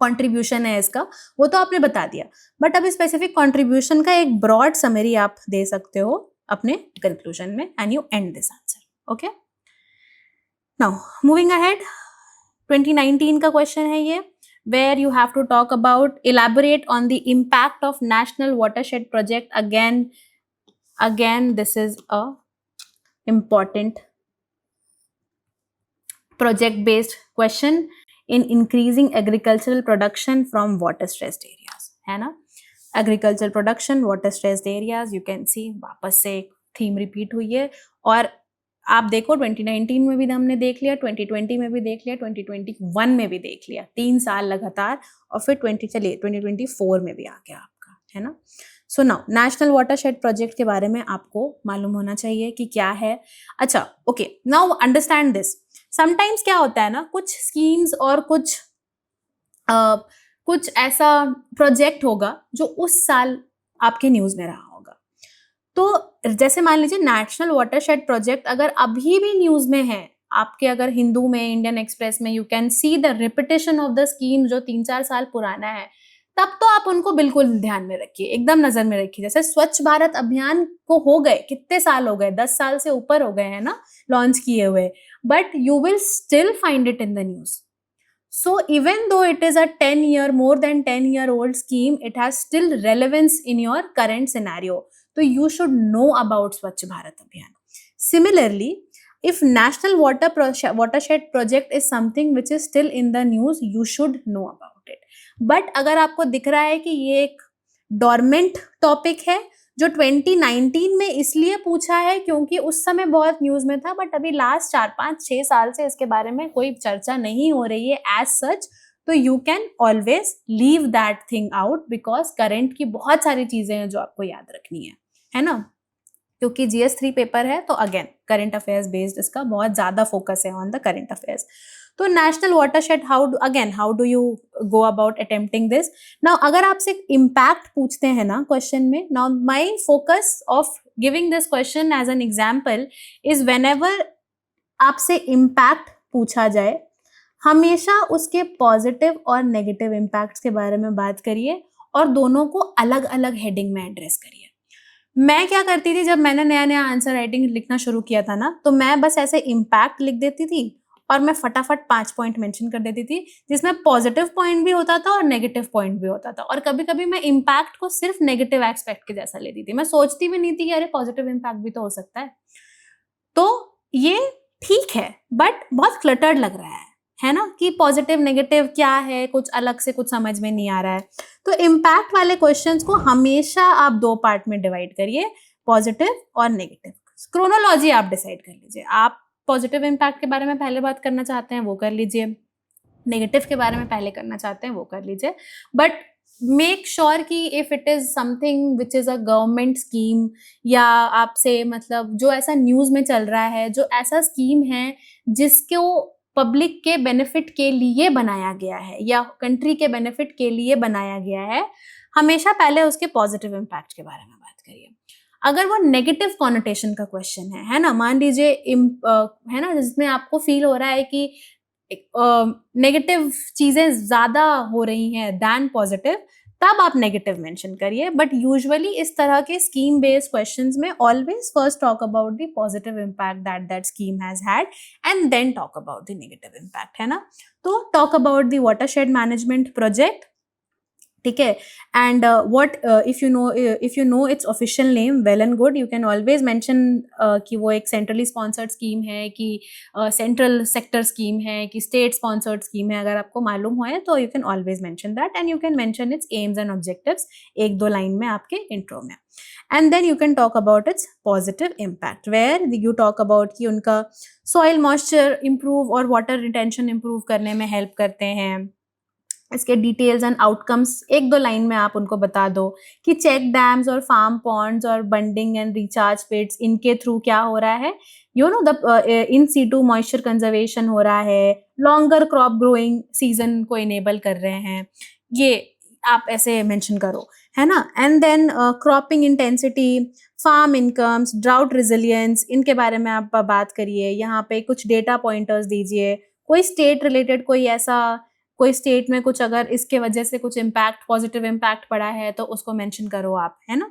Speaker 1: कंट्रीब्यूशन है इसका वो तो आपने बता दिया, बट अब स्पेसिफिक कंट्रीब्यूशन का एक ब्रॉड समरी आप दे सकते हो अपने कंक्लूजन में, and you and this answer. Okay, now moving ahead, 2019 का क्वेश्चन है ये, where you have to talk about, elaborate on the impact of national watershed project। again this is a important project based question in increasing agricultural production from water stressed areas, है ना। agricultural production, water stressed areas, you can see वापस से theme repeat हुई है, और आप देखो 2019 में भी हमने देख लिया, 2020 में भी देख लिया, 2021 में भी देख लिया, 3 साल लगातार, और फिर 2024 में भी आ गया आपका, है ना। So now national watershed project के बारे में आपको मालूम होना चाहिए कि क्या है। अच्छा, okay, now understand this, sometimes क्या होता है ना, कुछ स्कीम्स और कुछ ऐसा प्रोजेक्ट होगा जो उस साल आपके न्यूज में रहा होगा। तो जैसे मान लीजिए नेशनल वाटरशेड प्रोजेक्ट अगर अभी भी न्यूज में है आपके, अगर हिंदू में, इंडियन एक्सप्रेस में, you can see the repetition of the scheme जो 3-4 साल पुराना है, तब तो आप उनको बिल्कुल ध्यान में रखिए, एकदम नजर में रखिए। जैसे स्वच्छ भारत अभियान को हो गए कितने साल हो गए, 10 साल से ऊपर हो गए हैं ना लॉन्च किए हुए, but you will still find it in the news. So even though it is a 10-year, more than 10-year-old scheme, it has still relevance in your current scenario. So you should know about Swachh Bharat Abhiyan. Similarly, if National Watershed Project is something which is still in the news, you should know about it. But अगर आपको दिख रहा है कि ये एक dormant topic है जो 2019 में इसलिए पूछा है क्योंकि उस समय बहुत न्यूज में था, बट अभी लास्ट 4-5-6 साल से इसके बारे में कोई चर्चा नहीं हो रही है एज सच, तो you can always leave that thing out, because current की बहुत सारी चीजें हैं जो आपको याद रखनी है ना, क्योंकि GS3 पेपर है तो अगेन करंट अफेयर्स बेस्ड इसका बहुत ज्यादा फोकस है ऑन द करंट अफेयर्स। तो national watershed how do you go about attempting this. Now अगर आपसे इम्पैक्ट पूछते हैं ना क्वेश्चन में, now my focus of giving this question as an example is whenever आपसे इम्पैक्ट पूछा जाए, हमेशा उसके पॉजिटिव और नेगेटिव इम्पैक्ट्स के बारे में बात करिए और दोनों को अलग अलग हेडिंग में एड्रेस करिए। मैं क्या करती थी, जब मैंने नया नया आंसर राइटिंग लिखना शुरू किया था ना, तो मैं बस ऐसे इम्पैक्ट लिख देती थी और मैं फटाफट 5 पॉइंट मेंशन कर देती थी, जिसमें पॉजिटिव पॉइंट भी होता था और नेगेटिव पॉइंट भी होता था। और कभी कभी मैं इम्पैक्ट को सिर्फ नेगेटिव एस्पेक्ट के जैसा लेती थी, मैं सोचती भी नहीं थी कि अरे पॉजिटिव इम्पैक्ट भी तो हो सकता है। तो ये ठीक है, बट बहुत क्लटर्ड लग रहा है ना, कि पॉजिटिव नेगेटिव क्या है, कुछ अलग से कुछ समझ में नहीं आ रहा है। तो इम्पैक्ट वाले क्वेश्चंस को हमेशा आप 2 पार्ट में डिवाइड करिए, पॉजिटिव और नेगेटिव। क्रोनोलॉजी आप डिसाइड कर लीजिए, आप पॉजिटिव इम्पैक्ट के बारे में पहले बात करना चाहते हैं वो कर लीजिए, नेगेटिव के बारे में पहले करना चाहते हैं वो कर लीजिए, बट मेक श्योर कि if it is something which is a government scheme, या आपसे मतलब जो ऐसा न्यूज में चल रहा है, जो ऐसा स्कीम है जिसको पब्लिक के बेनिफिट के लिए बनाया गया है या कंट्री के बेनिफिट के लिए बनाया गया है, हमेशा पहले उसके पॉजिटिव इम्पैक्ट के बारे में बात करिए। अगर वो नेगेटिव कॉनोटेशन का क्वेश्चन है ना, मान लीजिए है ना, जिसमें आपको फील हो रहा है कि नेगेटिव चीजें ज्यादा हो रही हैं दैन पॉजिटिव, तब आप नेगेटिव मेंशन करिए। बट यूजुअली इस तरह के स्कीम बेस्ड क्वेश्चंस में always first talk about the positive impact that scheme has had and then talk about the negative impact, है ना। तो talk about the watershed management project, ठीक है, and what if you know its official name, well and good, you can always mention कि वो एक centrally sponsored scheme है कि सेंट्रल सेक्टर स्कीम है कि स्टेट स्पॉन्सर्ड स्कीम है। अगर आपको मालूम है तो you can always mention that and you can mention its aims and objectives 1-2 line में आपके इंट्रो में, and then you can talk about its positive impact where you talk about कि उनका सॉइल मॉइस्चर इंप्रूव और water retention improve करने में help करते हैं। इसके डिटेल्स एंड आउटकम्स 1-2 लाइन में आप उनको बता दो कि चेक डैम्स और फार्म पॉन्ड्स और बंडिंग एंड रिचार्ज पिट्स, इनके थ्रू क्या हो रहा है, you know the in situ moisture conservation हो रहा है, लॉन्गर क्रॉप ग्रोइंग सीजन को इनेबल कर रहे हैं, ये आप ऐसे मेंशन करो, है ना। And then cropping intensity, farm incomes, drought resilience, इनके बारे में आप बात करिए। यहाँ पे कुछ डेटा पॉइंटर्स दीजिए, कोई स्टेट रिलेटेड कोई स्टेट में कुछ अगर इसके वजह से कुछ इम्पैक्ट, पॉजिटिव इम्पैक्ट पड़ा है तो उसको मेंशन करो आप, है ना।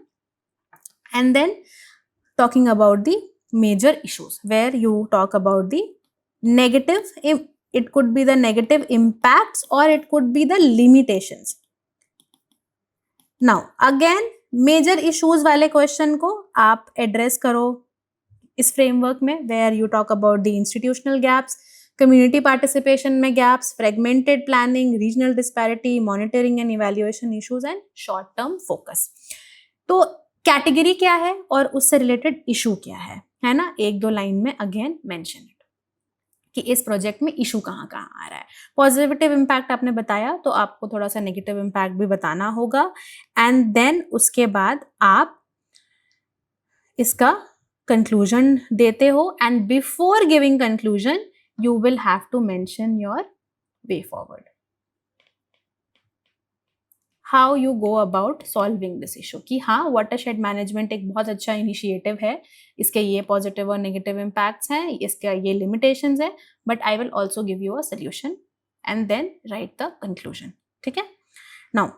Speaker 1: And then talking about the major issues where you talk about the negative, it could be the negative impacts और it could be the limitations. Now again major issues वाले क्वेश्चन को आप एड्रेस करो इस फ्रेमवर्क में, where you talk about the institutional gaps, community participation में gaps, fragmented planning, regional disparity, monitoring and evaluation issues and short term focus. तो category क्या है और उससे रिलेटेड इशू क्या है ना, 1-2 लाइन में अगेन मेंशन इट कि इस प्रोजेक्ट में इशू कहाँ कहाँ आ रहा है। पॉजिटिव इम्पैक्ट आपने बताया तो आपको थोड़ा सा नेगेटिव इम्पैक्ट भी बताना होगा, एंड देन उसके बाद आप इसका कंक्लूजन देते हो, and before giving conclusion you will have to mention your way forward. How you go about solving this issue कि हाँ watershed management एक बहुत अच्छा इनिशिएटिव है, इसके ये पॉजिटिव और नेगेटिव इम्पैक्ट्स हैं, इसका ये लिमिटेशंस है, but I will also give you a solution and then write the conclusion. ठीक है. नाउ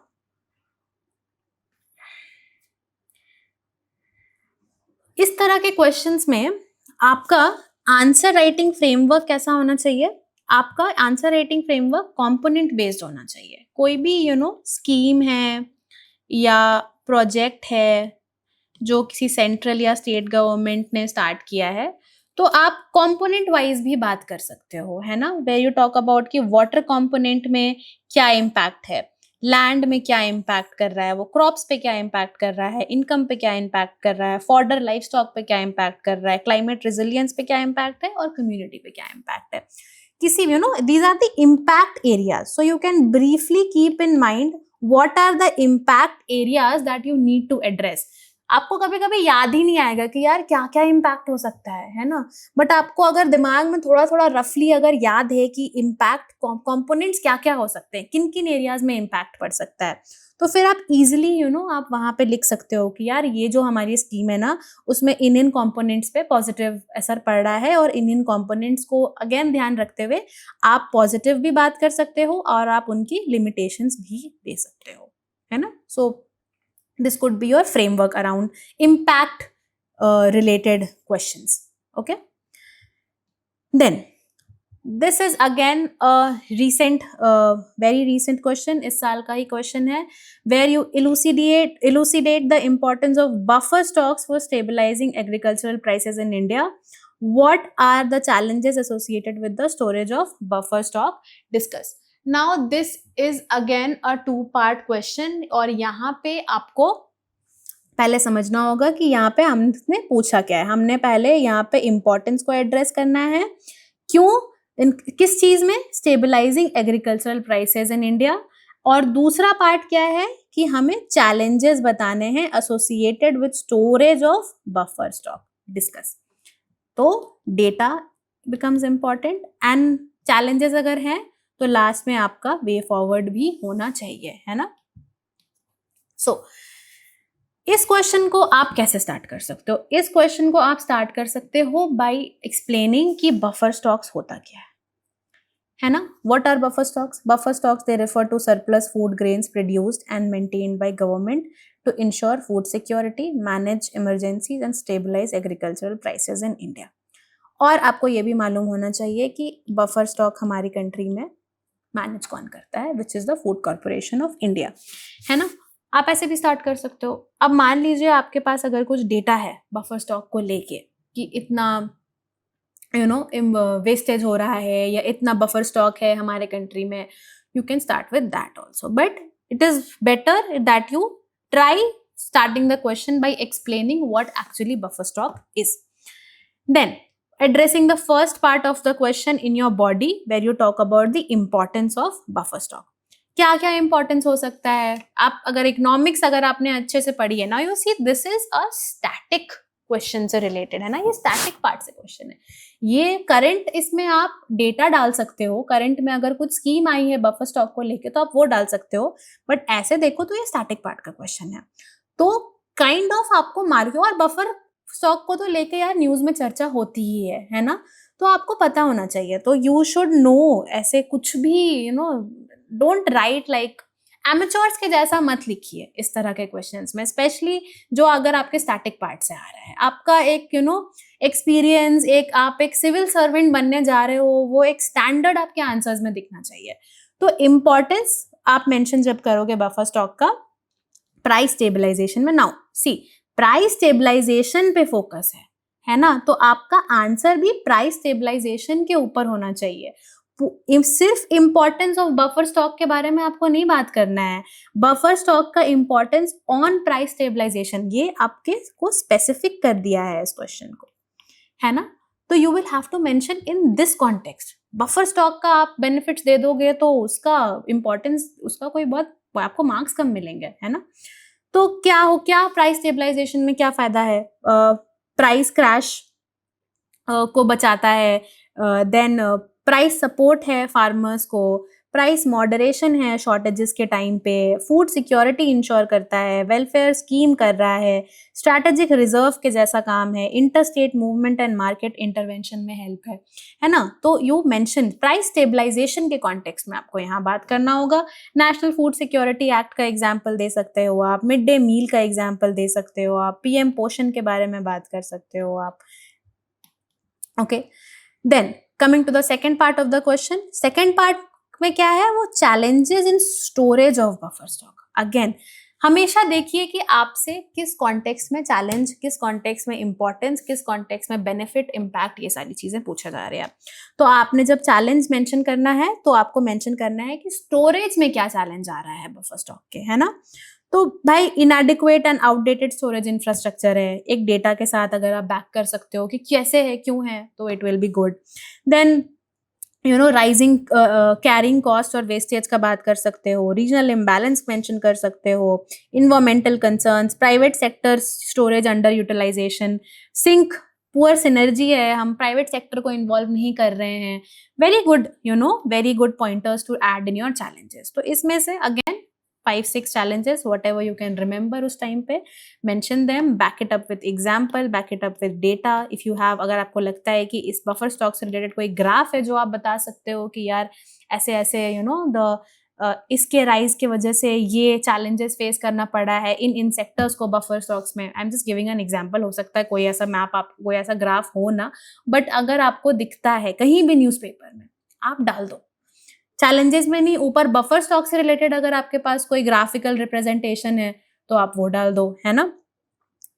Speaker 1: इस तरह के क्वेश्चंस में आपका आंसर राइटिंग फ्रेमवर्क कैसा होना चाहिए? आपका answer writing framework component based होना चाहिए. कोई भी स्कीम है या प्रोजेक्ट है जो किसी सेंट्रल या स्टेट गवर्नमेंट ने स्टार्ट किया है, तो आप कंपोनेंट वाइज भी बात कर सकते हो, है ना. वेयर यू टॉक अबाउट कि वाटर कंपोनेंट में क्या इम्पैक्ट है, लैंड में क्या इम्पैक्ट कर रहा है, वो क्रॉप्स पे क्या इम्पैक्ट कर रहा है, इनकम पे क्या इम्पैक्ट कर रहा है, फॉर्डर लाइफ स्टॉक पे क्या इम्पैक्ट कर रहा है, क्लाइमेट रेजिलियंस पे क्या इम्पैक्ट है और कम्युनिटी पे क्या इम्पैक्ट है. किसी भी these are the impact areas, so you can briefly keep in mind what are the impact areas that you need to address. आपको कभी कभी याद ही नहीं आएगा कि यार क्या क्या इम्पैक्ट हो सकता है ना. बट आपको अगर दिमाग में थोड़ा थोड़ा रफली अगर याद है कि इम्पैक्ट कंपोनेंट्स क्या क्या हो सकते हैं, किन किन एरियाज में इम्पैक्ट पड़ सकता है, तो फिर आप इजीली आप वहां पे लिख सकते हो कि यार ये जो हमारी स्कीम है ना, उसमें इन कंपोनेंट्स पे पॉजिटिव असर पड़ रहा है, और इन कंपोनेंट्स को अगेन ध्यान रखते हुए आप पॉजिटिव भी बात कर सकते हो और आप उनकी लिमिटेशंस भी दे सकते हो, है ना. सो this could be your framework around impact related questions. Okay, then this is again a recent very recent question, इस साल का ही question है, where you elucidate the importance of buffer stocks for stabilizing agricultural prices in India. What are the challenges associated with the storage of buffer stock? Discuss. Now this is again a two-part question, और यहाँ पे आपको पहले समझना होगा कि यहाँ पे हमने पूछा क्या है. हमने पहले यहाँ पे इम्पोर्टेंस को एड्रेस करना है. क्यों, किस चीज में? Stabilising agricultural prices in India. और दूसरा पार्ट क्या है कि हमें चैलेंजेस बताने हैं associated with storage of buffer stock. Discuss. तो data becomes important and challenges अगर हैं तो लास्ट में आपका वे फॉरवर्ड भी होना चाहिए, है ना. सो इस क्वेश्चन को आप कैसे स्टार्ट कर सकते हो? इस क्वेश्चन को आप स्टार्ट कर सकते हो बाय एक्सप्लेनिंग कि बफर स्टॉक्स होता क्या है ना. What are buffer stocks? Buffer stocks they refer to surplus food grains produced and maintained by government to ensure food security, manage emergencies and stabilise agricultural prices in India. और आपको ये भी मालूम होना चाहिए कि बफर स्टॉक हमारी country में मैनेज कौन करता है, which is the Food Corporation of India, है ना. आप ऐसे भी स्टार्ट कर सकते हो. अब मान लीजिए आपके पास अगर कुछ डेटा है बफर स्टॉक को लेके कि इतना वेस्टेज हो रहा है या इतना बफर स्टॉक है हमारे कंट्री में, you can start with that also. But it is better that you try starting the question by explaining what actually buffer stock is. Then addressing the first part of the question in your body where you talk about the importance of buffer stock. क्या क्या importance हो सकता है? आप अगर economics अगर आपने अच्छे से पढ़ी है ना, you see this is a static question से रिलेटेड है ना, ये स्टैटिक पार्ट से क्वेश्चन है. ये करंट, इसमें आप डेटा डाल सकते हो. करंट में अगर कुछ स्कीम आई है बफर स्टॉक को लेके तो आप वो डाल सकते हो, बट ऐसे देखो तो ये स्टैटिक पार्ट का क्वेश्चन है. तो काइंड ऑफ आपको मार्केट और बफर स्टॉक को तो लेके यार न्यूज में चर्चा होती ही है ना, तो आपको पता होना चाहिए. तो यू शुड नो. ऐसे कुछ भी डोंट राइट लाइक एमेच्योर्स के जैसा मत लिखिए इस तरह के क्वेश्चंस में, स्पेशली जो अगर आपके स्टैटिक पार्ट से आ रहा है. आपका एक एक्सपीरियंस, आप एक सिविल सर्वेंट बनने जा रहे हो, वो एक स्टैंडर्ड आपके आंसर्स में दिखना चाहिए. तो इम्पोर्टेंस आप मेंशन जब करोगे बफर स्टॉक का प्राइस स्टेबलाइजेशन में, नाउ सी प्राइस स्टेबलाइजेशन पे फोकस है ना, तो आपका आंसर भी प्राइस स्टेबलाइजेशन के ऊपर होना चाहिए. सिर्फ इंपॉर्टेंस ऑफ बफर स्टॉक के बारे में आपको नहीं बात करना है. बफर स्टॉक का इंपॉर्टेंस ऑन प्राइस स्टेबलाइजेशन, ये आपके को स्पेसिफिक कर दिया है इस क्वेश्चन को, है ना. तो you will have to mention in this context. Buffer stock का आप बेनिफिट्स दे दोगे तो उसका इंपॉर्टेंस, उसका कोई बहुत आपको मार्क्स कम मिलेंगे, है ना. तो क्या प्राइस स्टेबलाइजेशन में क्या फायदा है? प्राइस क्रैश को बचाता है, देन प्राइस सपोर्ट है फार्मर्स को, प्राइस मॉडरेशन है शॉर्टेजेस के टाइम पे, फूड सिक्योरिटी इंश्योर करता है, वेलफेयर स्कीम कर रहा है, स्ट्रैटेजिक रिजर्व के जैसा काम है, inter state movement and market intervention में हेल्प है ना। तो यू मेंशन प्राइस स्टेबलाइजेशन के कॉन्टेक्स्ट में आपको यहाँ बात करना होगा। नेशनल फूड सिक्योरिटी एक्ट का एग्जाम्पल दे सकते हो आप, मिड डे मील का एग्जाम्पल दे सकते हो आप, पीएम पोषण के बारे में बात कर सकते हो आप। Okay, then coming to the second part of the question, second part में क्या है, वो challenges in storage of buffer stock. Again हमेशा देखिए कि आपसे किस कॉन्टेक्स्ट में चैलेंज, किस कॉन्टेक्स्ट में इंपॉर्टेंस, किस कॉन्टेक्स्ट में बेनिफिट, इम्पैक्ट, ये सारी चीजें पूछा जा रही है। तो आपने जब चैलेंज मेंशन करना है तो आपको मेंशन करना है कि स्टोरेज में क्या चैलेंज आ रहा है बफर स्टॉक के, है ना। तो भाई इनएडिक्वेट एंड आउटडेटेड स्टोरेज इंफ्रास्ट्रक्चर है, एक डेटा के साथ अगर आप बैक कर सकते हो कि कैसे है, क्यों है, तो it will be good. Then rising carrying cost और वेस्टेज का बात कर सकते हो, रीजनल इम्बैलेंस मेंशन कर सकते हो, environmental concerns, private sector storage under utilisation, sync poor synergy है, हम प्राइवेट सेक्टर को इन्वॉल्व नहीं कर रहे हैं। Very good, very good pointers to add in your challenges. तो इसमें से again 5-6 challenges, whatever you can remember उस टाइम पे, mention them, back it up with example, back it up with data. if you have, अगर आपको लगता है कि इस बफर स्टॉक से रिलेटेड कोई ग्राफ है जो आप बता सकते हो कि यार ऐसे ऐसे इसके राइज के वजह से ये चैलेंजेस फेस करना पड़ा है इन सेक्टर्स को बफर स्टॉक्स में। I am just giving an example, हो सकता है कोई ऐसा मैप, आप कोई ऐसा ग्राफ हो ना, बट अगर आपको दिखता है कहीं भी न्यूज़पेपर में, आप डाल दो। चैलेंजेस में नहीं, ऊपर बफर स्टॉक से रिलेटेड अगर आपके पास कोई ग्राफिकल रिप्रेजेंटेशन है तो आप वो डाल दो, है ना।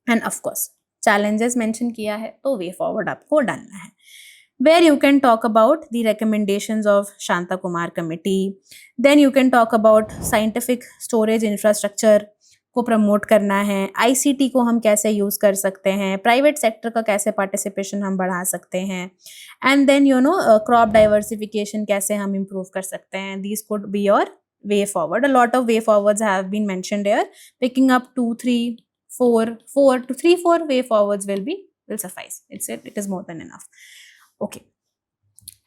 Speaker 1: And of course challenges mention किया है तो वे फॉरवर्ड आपको डालना है, where you can talk about the recommendations of Shanta Kumar committee. Then you can talk about scientific storage infrastructure को प्रमोट करना है, ICT को हम कैसे यूज़ कर सकते हैं, प्राइवेट सेक्टर का कैसे पार्टिसिपेशन हम बढ़ा सकते हैं, एंड देन क्रॉप डाइवर्सिफिकेशन कैसे हम इम्प्रूव कर सकते हैं। This could be your way forward. A lot of way forwards have been mentioned here, picking up 4 to 3-4 way forwards will suffice. It is more than enough. Okay,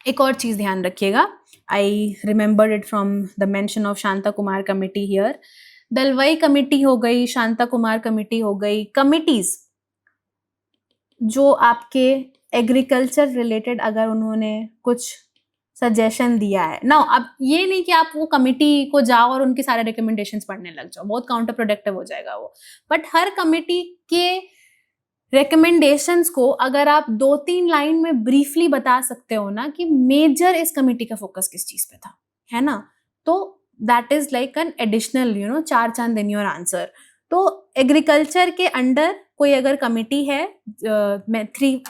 Speaker 1: एक और चीज ध्यान रखिएगा, I remembered it from the mention of Shanta Kumar committee here. Dalwai committee हो गई, Shanta Kumar committee हो गई, committees जो आपके एग्रीकल्चर रिलेटेड अगर उन्होंने कुछ सजेशन दिया है ना, अब ये नहीं कि आप वो कमिटी को जाओ और उनके सारे रिकमेंडेशंस पढ़ने लग जाओ, बहुत काउंटर प्रोडक्टिव हो जाएगा वो। बट हर कमिटी के रिकमेंडेशंस को अगर आप 2-3 लाइन में ब्रीफली बता सकते हो ना कि मेजर इस कमिटी का फोकस किस चीज पे था, है ना, तो that is like an additional 4 चांद इन योर आंसर। तो एग्रीकल्चर के अंडर कोई अगर कमिटी है,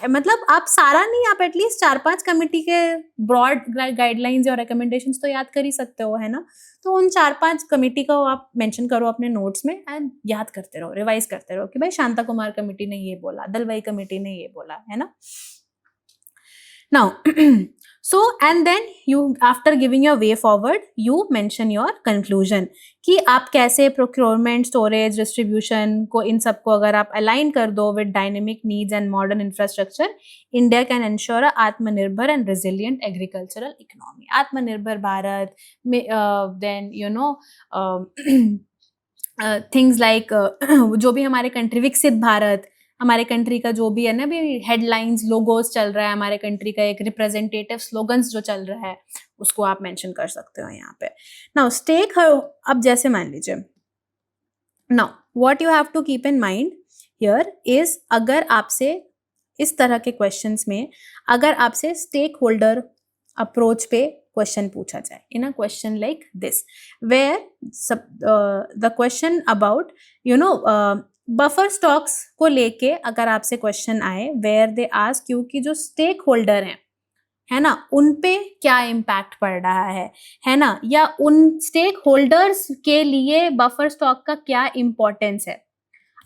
Speaker 1: मतलब आप सारा नहीं, आप एटलीस्ट 4-5 कमिटी के ब्रॉड गाइडलाइंस और रिकमेंडेशंस तो याद कर ही सकते हो, है ना। तो उन 4-5 कमिटी को आप मेंशन करो अपने नोट्स में एंड याद करते रहो, रिवाइज करते रहो कि भाई शांता कुमार कमिटी ने ये बोला, दलवाई कमिटी ने ये बोला, है ना। Now, so and then you, after giving your way forward, you mention your conclusion कि आप कैसे procurement, storage, distribution को, इन सबको अगर आप align कर दो with dynamic needs and modern infrastructure, India can ensure a आत्मनिर्भर and resilient agricultural economy. आत्मनिर्भर भारत में then things like जो भी हमारे कंट्री, विकसित भारत, हमारे कंट्री का जो भी है ना, भी हेडलाइंस, लोगोस चल रहा है, हमारे कंट्री का एक रिप्रेजेंटेटिव स्लोगन्स जो चल रहा है, उसको आप मेंशन कर सकते हो यहाँ पे। नाउ स्टेक, अब जैसे मान लीजिए, now what you have to keep in mind here is, अगर आपसे इस तरह के क्वेश्चंस में अगर आपसे स्टेक होल्डर अप्रोच पे क्वेश्चन पूछा जाए, in a question like this, where the question about buffer stocks को लेके अगर आपसे क्वेश्चन आए, वेयर दे आस्क यू कि जो स्टेक होल्डर हैं, है ना, उन पे क्या इम्पैक्ट पड़ रहा है ना, या उन स्टेक होल्डर्स के लिए बफर स्टॉक का क्या इम्पोर्टेंस है।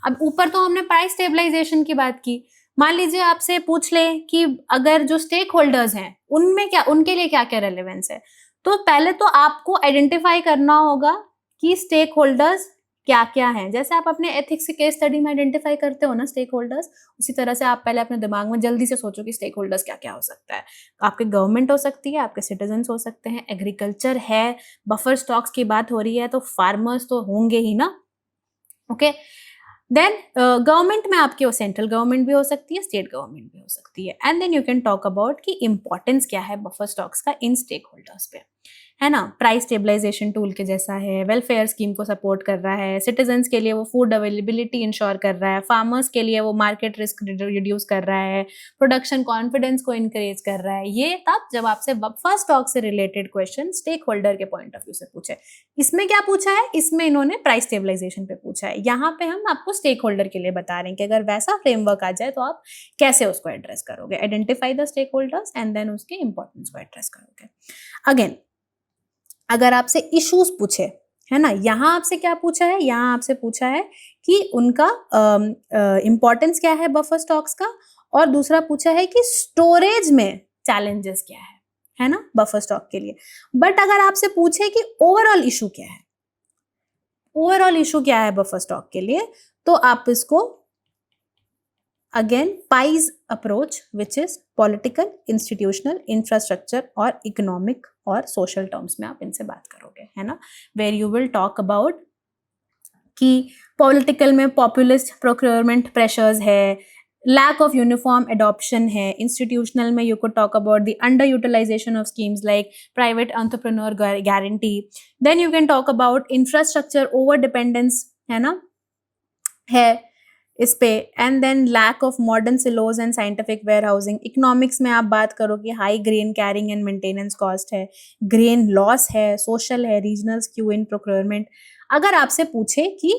Speaker 1: अब ऊपर तो हमने प्राइस स्टेबलाइजेशन की बात की, मान लीजिए आपसे पूछ ले कि अगर जो स्टेक होल्डर्स हैं उनमें क्या, उनके लिए क्या क्या रेलेवेंस है, तो पहले तो आपको आइडेंटिफाई करना होगा कि स्टेक होल्डर्स क्या क्या है। जैसे आप अपने एथिक्स के केस स्टडी में आइडेंटिफाई करते हो ना स्टेक होल्डर्स, उसी तरह से आप पहले अपने दिमाग में जल्दी से सोचो कि स्टेक होल्डर्स क्या क्या हो सकता है। आपके गवर्नमेंट हो सकती है, आपके सिटीजन्स हो सकते हैं, एग्रीकल्चर है, बफर स्टॉक्स की बात हो रही है तो फार्मर्स तो होंगे ही ना। ओके, देन गवर्नमेंट में आपके वो सेंट्रल गवर्नमेंट भी हो सकती है, स्टेट गवर्नमेंट भी हो सकती है। And then you can talk about कि इंपॉर्टेंस क्या है बफर स्टॉक्स का इन स्टेक होल्डर्स पे, है ना। प्राइस स्टेबलाइजेशन टूल के जैसा है, वेलफेयर स्कीम को सपोर्ट कर रहा है, सिटीजन्स के लिए वो फूड अवेलेबिलिटी इंश्योर कर रहा है, फार्मर्स के लिए वो मार्केट रिस्क रिड्यूस कर रहा है, प्रोडक्शन कॉन्फिडेंस को इंकरेज कर रहा है। ये तब जब आपसे बफर स्टॉक से रिलेटेड क्वेश्चन स्टेक होल्डर के पॉइंट ऑफ व्यू से पूछे। इसमें क्या पूछा है, इसमें इन्होंने प्राइस स्टेबलाइजेशन पे पूछा है। यहाँ पे हम आपको स्टेक होल्डर के लिए बता रहे हैं कि अगर वैसा फ्रेमवर्क आ जाए तो आप कैसे उसको एड्रेस करोगे। Identify the stakeholders and then उसके इंपॉर्टेंस को एड्रेस करोगे। अगेन, अगर आपसे इश्यूज पूछे, है ना, यहाँ आपसे क्या पूछा है, यहाँ आपसे पूछा है कि उनका इंपॉर्टेंस क्या है बफर स्टॉक्स का, और दूसरा पूछा है कि स्टोरेज में चैलेंजेस क्या है ना, बफर स्टॉक के लिए। बट अगर आपसे पूछे कि ओवरऑल इशू क्या है, ओवरऑल इशू क्या है बफर स्टॉक के लिए, तो आप इसको again PIES approach which is political, institutional, infrastructure और इकोनॉमिक और सोशल टर्म्स में आप इनसे बात करोगे, है ना। Where you will talk about कि पॉलिटिकल में पॉपुलिस्ट प्रोक्योरमेंट प्रेशर्स है, लैक ऑफ यूनिफॉर्म एडॉप्शन है, इंस्टीट्यूशनल में you could talk about the under utilisation of schemes like private entrepreneur guarantee, then you can talk about infrastructure over dependence, है ना, है इस पे, and then lack of modern silos and scientific warehousing. Economics में आप बात करो कि high grain carrying and maintenance cost है, ग्रेन लॉस है, सोशल है, रीजनल स्क्यू इन प्रोक्योरमेंट। अगर आपसे पूछे कि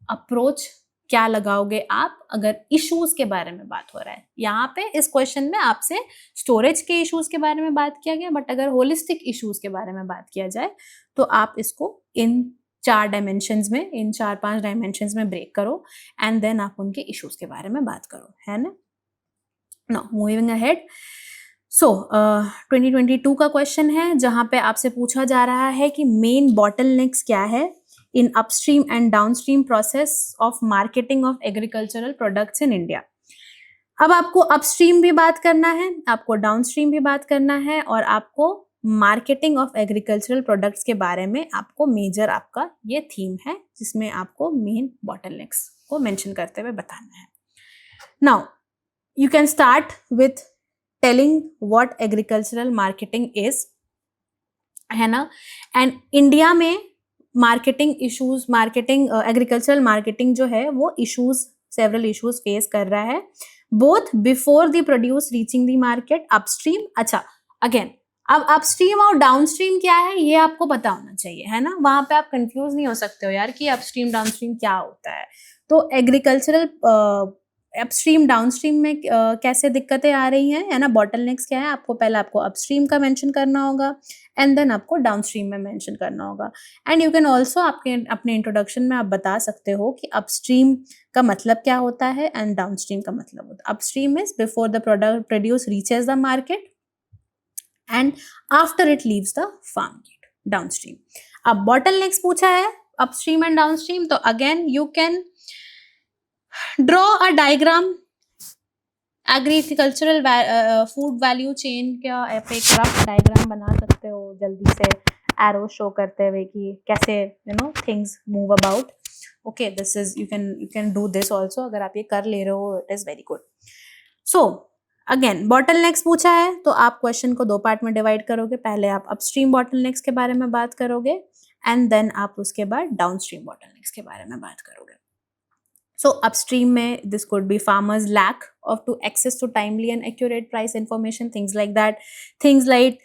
Speaker 1: अप्रोच क्या लगाओगे आप अगर इश्यूज के बारे में बात हो रहा है, यहाँ पे इस क्वेश्चन में आपसे स्टोरेज के इश्यूज के बारे में बात किया गया, बट अगर होलिस्टिक इश्यूज के बारे में बात किया जाए तो आप इसको इन 4 डायमेंशंस में, इन 4-5 डायमेंशंस में ब्रेक करो एंड देन आप उनके इश्यूज के बारे में बात करो, है ना। नाउ मूविंग अहेड, सो 2022 का क्वेश्चन है जहां पे आपसे पूछा जा रहा है कि मेन बॉटलनेक्स क्या है इन upstream and downstream process of marketing of agricultural products in India. अब आपको अपस्ट्रीम भी बात करना है, आपको डाउनस्ट्रीम भी बात करना है, और आपको मार्केटिंग ऑफ एग्रीकल्चरल प्रोडक्ट्स के बारे में आपको मेजर आपका ये थीम है जिसमें आपको मेन बॉटलनेक्स को मेंशन करते हुए बताना है। Now you can start with telling what agricultural marketing is, है ना। एंड इंडिया में marketing issues, marketing agricultural marketing जो है वो इश्यूज, सेवरल इश्यूज फेस कर रहा है, both before the produce reaching the market, upstream. अच्छा, अगेन अब अपस्ट्रीम और डाउनस्ट्रीम क्या है ये आपको पता होना चाहिए, है ना। वहां पे आप कंफ्यूज नहीं हो सकते हो यार कि अपस्ट्रीम डाउनस्ट्रीम क्या होता है। तो एग्रीकल्चरल अपस्ट्रीम डाउनस्ट्रीम में कैसे दिक्कतें आ रही हैं, है ना, बॉटलनेक्स क्या है, आपको पहले आपको अपस्ट्रीम का मेंशन करना होगा एंड देन आपको डाउनस्ट्रीम में मेंशन करना होगा। एंड यू कैन ऑल्सो आपके अपने इंट्रोडक्शन में आप बता सकते हो कि अपस्ट्रीम का मतलब क्या होता है एंड डाउनस्ट्रीम का मतलब होता है। Upstream is before the product produce reaches the market and after it leaves the farm gate, downstream. अब बॉटलनेक्स पूछा है अपस्ट्रीम एंड डाउनस्ट्रीम, तो again you can draw a diagram, agricultural food value chain का आप एक rough diagram बना सकते हो जल्दी से, एरो शो करते हुए कि कैसे things move about. Okay, this is you can do this also, अगर आप ये कर ले रहे हो it is very good. So again bottlenecks पूछा है तो आप क्वेश्चन को 2 पार्ट में डिवाइड करोगे, पहले आप अपस्ट्रीम बॉटलनेक्स के बारे में बात करोगे एंड देन आप उसके बाद डाउनस्ट्रीम बॉटलनेक्स के बारे में बात करोगे। So upstream में this could be farmers lack of to access to timely and accurate price information, things like that, things like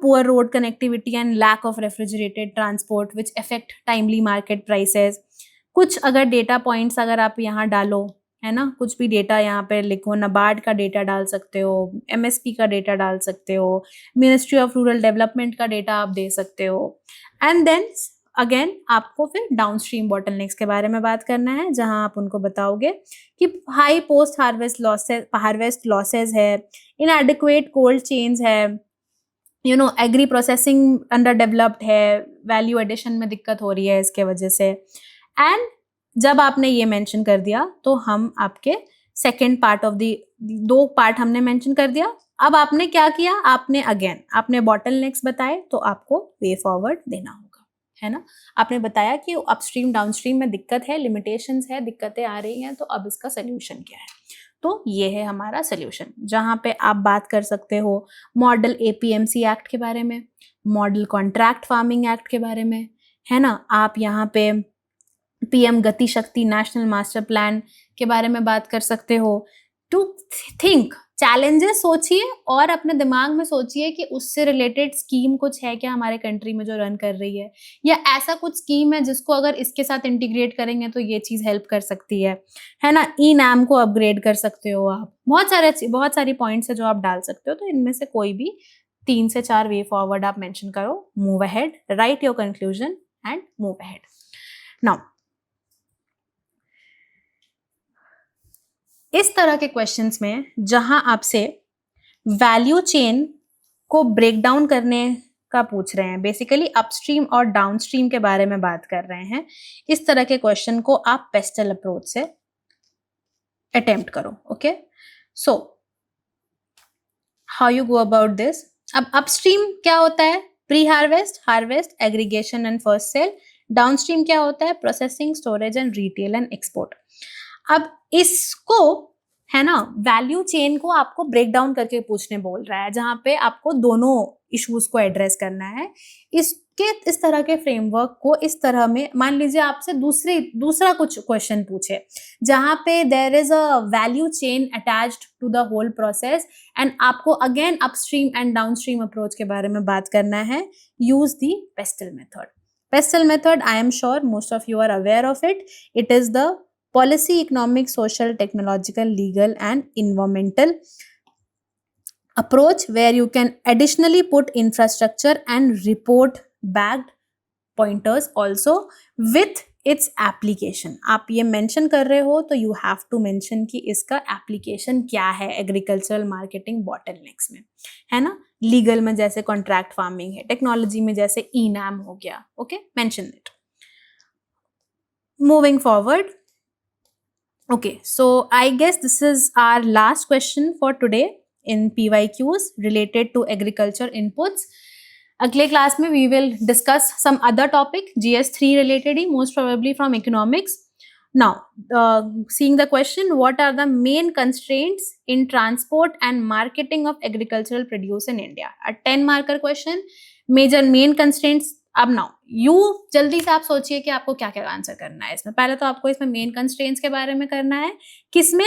Speaker 1: poor road connectivity and lack of refrigerated transport which affect timely market prices। कुछ अगर data points अगर आप यहाँ डालो, है ना, कुछ भी डेटा यहाँ पे लिखो, नाबार्ड का डेटा डाल सकते हो, MSP का डेटा डाल सकते हो, मिनिस्ट्री ऑफ रूरल डेवलपमेंट का डेटा आप दे सकते हो। एंड देन अगेन आपको फिर डाउनस्ट्रीम बॉटलनेक्स के बारे में बात करना है जहां आप उनको बताओगे कि हाई पोस्ट हार्वेस्ट लॉसेस है, इनएडिक्वेट कोल्ड चेन्स है, एग्री प्रोसेसिंग अंडर डेवलप्ड है, वैल्यू एडिशन में दिक्कत हो रही है इसके वजह से, एंड जब आपने ये मेंशन कर दिया तो हम आपके second part of the 2 part हमने मेंशन कर दिया। अब आपने क्या किया, आपने बॉटलनेक्स बताए तो आपको वे फॉरवर्ड देना होगा, है ना। आपने बताया कि अपस्ट्रीम डाउनस्ट्रीम में दिक्कत है, लिमिटेशंस है, दिक्कतें आ रही हैं, तो अब इसका सोल्यूशन क्या है। तो ये है हमारा सोल्यूशन, जहाँ पे आप बात कर सकते हो मॉडल एपीएमसी एक्ट के बारे में, मॉडल कॉन्ट्रैक्ट फार्मिंग एक्ट के बारे में, है ना। आप यहाँ पे पीएम गति शक्ति नेशनल मास्टर प्लान के बारे में बात कर सकते हो। टू थिंक, चैलेंजेस सोचिए और अपने दिमाग में सोचिए कि उससे रिलेटेड स्कीम कुछ है क्या हमारे कंट्री में जो रन कर रही है, या ऐसा कुछ स्कीम है जिसको अगर इसके साथ इंटीग्रेट करेंगे तो ये चीज हेल्प कर सकती है ना। ई नाम को अपग्रेड कर सकते हो आप, बहुत सारी पॉइंट्स है जो आप डाल सकते हो। तो इनमें से कोई भी 3 से 4 वे फॉरवर्ड आप मेंशन करो, move ahead, right your conclusion and move ahead. Now इस तरह के क्वेश्चंस में जहां आपसे वैल्यू चेन को ब्रेक डाउन करने का पूछ रहे हैं, बेसिकली अपस्ट्रीम और डाउनस्ट्रीम के बारे में बात कर रहे हैं, इस तरह के क्वेश्चन को आप पेस्टल अप्रोच से अटेम्प्ट करो। Okay, so how you go about this. अब अपस्ट्रीम क्या होता है, pre harvest, harvest, aggregation and first sale. Downstream क्या होता है, processing, storage and retail and export. अब इसको, है ना, वैल्यू चेन को आपको ब्रेक डाउन करके पूछने बोल रहा है, जहां पे आपको दोनों इश्यूज को एड्रेस करना है। इस तरह के फ्रेमवर्क को इस तरह में, मान लीजिए आपसे दूसरा कुछ क्वेश्चन पूछे जहां पे there is a value chain attached to the whole process and आपको again upstream and downstream approach के बारे में बात करना है, use the PESTEL method. PESTEL method, I am sure most of you are aware of it. It is the policy, economic, social, technological, legal and environmental approach where you can additionally put infrastructure and report backed pointers also with its application। आप ये mention कर रहे हो तो you have to mention कि इसका application क्या है agricultural marketing bottlenecks में, है ना। legal में जैसे contract farming है, technology में जैसे e-NAM हो गया, okay, mention it। moving forward, okay, so I guess this is our last question for today in PYQs related to agriculture inputs। अगले क्लास में we will discuss some other topic GS3 related he, most probably from economics। Now, seeing the question, what are the main constraints in transport and marketing of agricultural produce in India? A 10 marker question, major main constraints। अब now you जल्दी से आप सोचिए कि आपको क्या क्या answer करना है इसमें। पहले तो आपको इसमें मेन कंस्ट्रेंट्स के बारे में करना है, किसमें,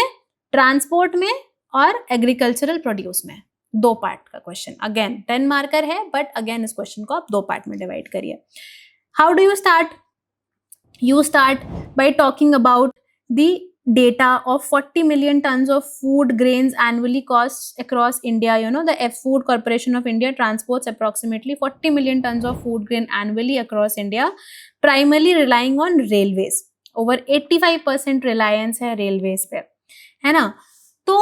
Speaker 1: ट्रांसपोर्ट में और एग्रीकल्चरल प्रोड्यूस में। 2 पार्ट का क्वेश्चन, अगेन 10 मार्कर है, बट अगेन इस क्वेश्चन को आप 2 पार्ट में डिवाइड करिए। How do you start, you start by talking about the data of 40 million tons of food grains annually costs across India. You know, the Food Corporation of India transports approximately 40 million tons of food grain annually across India, primarily relying on railways। over 85% reliance है railways पे, है ना। तो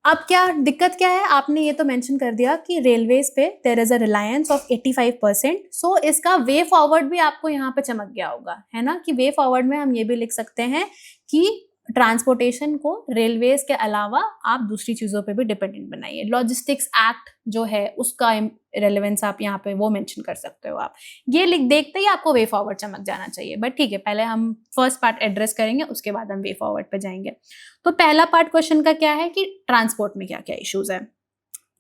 Speaker 1: अब क्या दिक्कत क्या है, आपने ये तो मेंशन कर दिया कि रेलवेज पे there is a reliance of 85%। So इसका वे फॉरवर्ड भी आपको यहाँ पे चमक गया होगा, है ना, कि वे फॉरवर्ड में हम ये भी लिख सकते हैं कि ट्रांसपोर्टेशन को रेलवेज के अलावा आप दूसरी चीजों पे भी डिपेंडेंट बनाइए। लॉजिस्टिक्स एक्ट जो है उसका रेलेवेंस आप यहाँ पे वो मेंशन कर सकते हो। आप ये लिख देखते ही आपको वे फॉरवर्ड चमक जाना चाहिए, बट ठीक है, पहले हम फर्स्ट पार्ट एड्रेस करेंगे, उसके बाद हम वे फॉरवर्ड पे जाएंगे। तो पहला पार्ट क्वेश्चन का क्या है कि ट्रांसपोर्ट में क्या क्या इश्यूज है।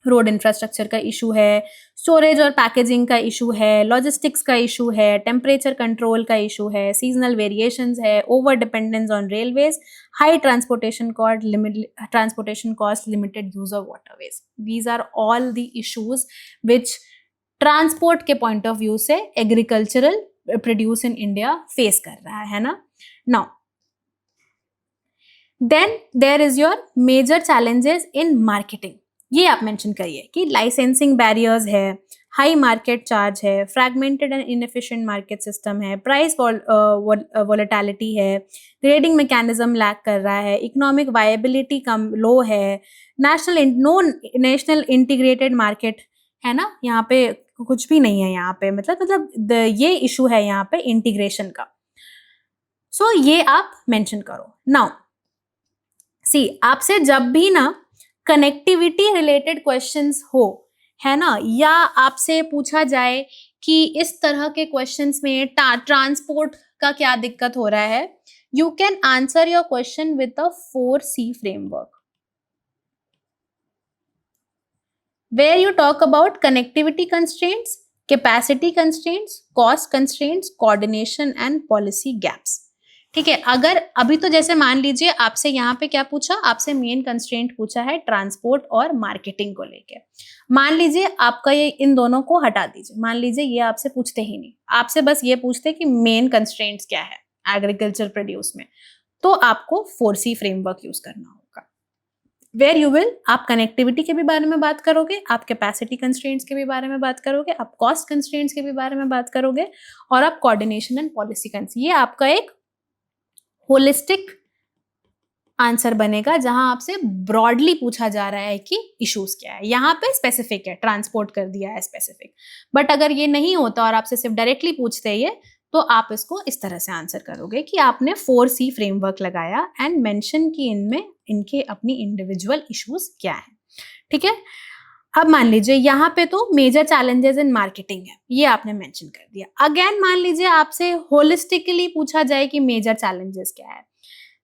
Speaker 1: रोड इंफ्रास्ट्रक्चर का इशू है, स्टोरेज और पैकेजिंग का इशू है, लॉजिस्टिक्स का इशू है, टेम्परेचर कंट्रोल का इशू है, सीजनल वेरिएशंस है, over dependence on railways, high transportation cost, limited use of waterways. These are all the issues which transport के पॉइंट ऑफ व्यू से agricultural produce in India face कर रहा है ना। Now then there is your major challenges in marketing. ये आप mention करिए कि लाइसेंसिंग बैरियर्स है, हाई मार्केट चार्ज है, fragmented and inefficient market system है, प्राइस वॉलेटिलिटी है, ग्रेडिंग मैकेनिज्म लैक कर रहा है, इकोनॉमिक वायबिलिटी कम लो है, नेशनल इंटीग्रेटेड मार्केट है ना, यहाँ पे कुछ भी नहीं है यहाँ पे, मतलब ये इशू है यहाँ पे इंटीग्रेशन का। सो ये आप मेंशन करो। नाउ सी, आपसे जब भी ना कनेक्टिविटी रिलेटेड क्वेश्चंस हो, है ना, या आपसे पूछा जाए कि इस तरह के क्वेश्चंस में ट्रांसपोर्ट का क्या दिक्कत हो रहा है, you can answer your question with a 4C framework where you talk about connectivity constraints, capacity constraints, cost constraints, coordination and policy gaps. ठीक है, अगर अभी तो जैसे मान लीजिए आपसे यहाँ पे क्या पूछा, आपसे मेन कंस्ट्रेंट पूछा है ट्रांसपोर्ट और मार्केटिंग को लेके। मान लीजिए आपका ये इन दोनों को हटा दीजिए, मान लीजिए ये आपसे पूछते ही नहीं, आपसे बस ये पूछते कि मेन कंस्ट्रेंट्स क्या है एग्रीकल्चर प्रोड्यूस में, तो आपको 4C फ्रेमवर्क यूज करना होगा। वेयर यू विल, आप कनेक्टिविटी के भी बारे में बात करोगे, आप कैपेसिटी कंस्ट्रेंट्स के भी बारे में बात करोगे, आप कॉस्ट कंस्ट्रेंट्स के भी बारे में बात करोगे, और आप कोऑर्डिनेशन एंड पॉलिसी कंस्ट्रेंट्स, ये आपका एक होलिस्टिक आंसर बनेगा जहां आपसे ब्रॉडली पूछा जा रहा है कि इश्यूज क्या है। यहाँ पे स्पेसिफिक है, ट्रांसपोर्ट कर दिया है स्पेसिफिक, बट अगर ये नहीं होता और आपसे सिर्फ डायरेक्टली पूछते हैं ये, तो आप इसको इस तरह से आंसर करोगे कि आपने 4C फ्रेमवर्क लगाया एंड मेंशन की इनमें इनके अपनी इंडिविजुअल इश्यूज क्या है। ठीक है, अब मान लीजिए यहाँ पे तो मेजर चैलेंजेस इन मार्केटिंग है, ये आपने मेंशन कर दिया। अगेन मान लीजिए आपसे होलिस्टिकली पूछा जाए कि मेजर चैलेंजेस क्या है,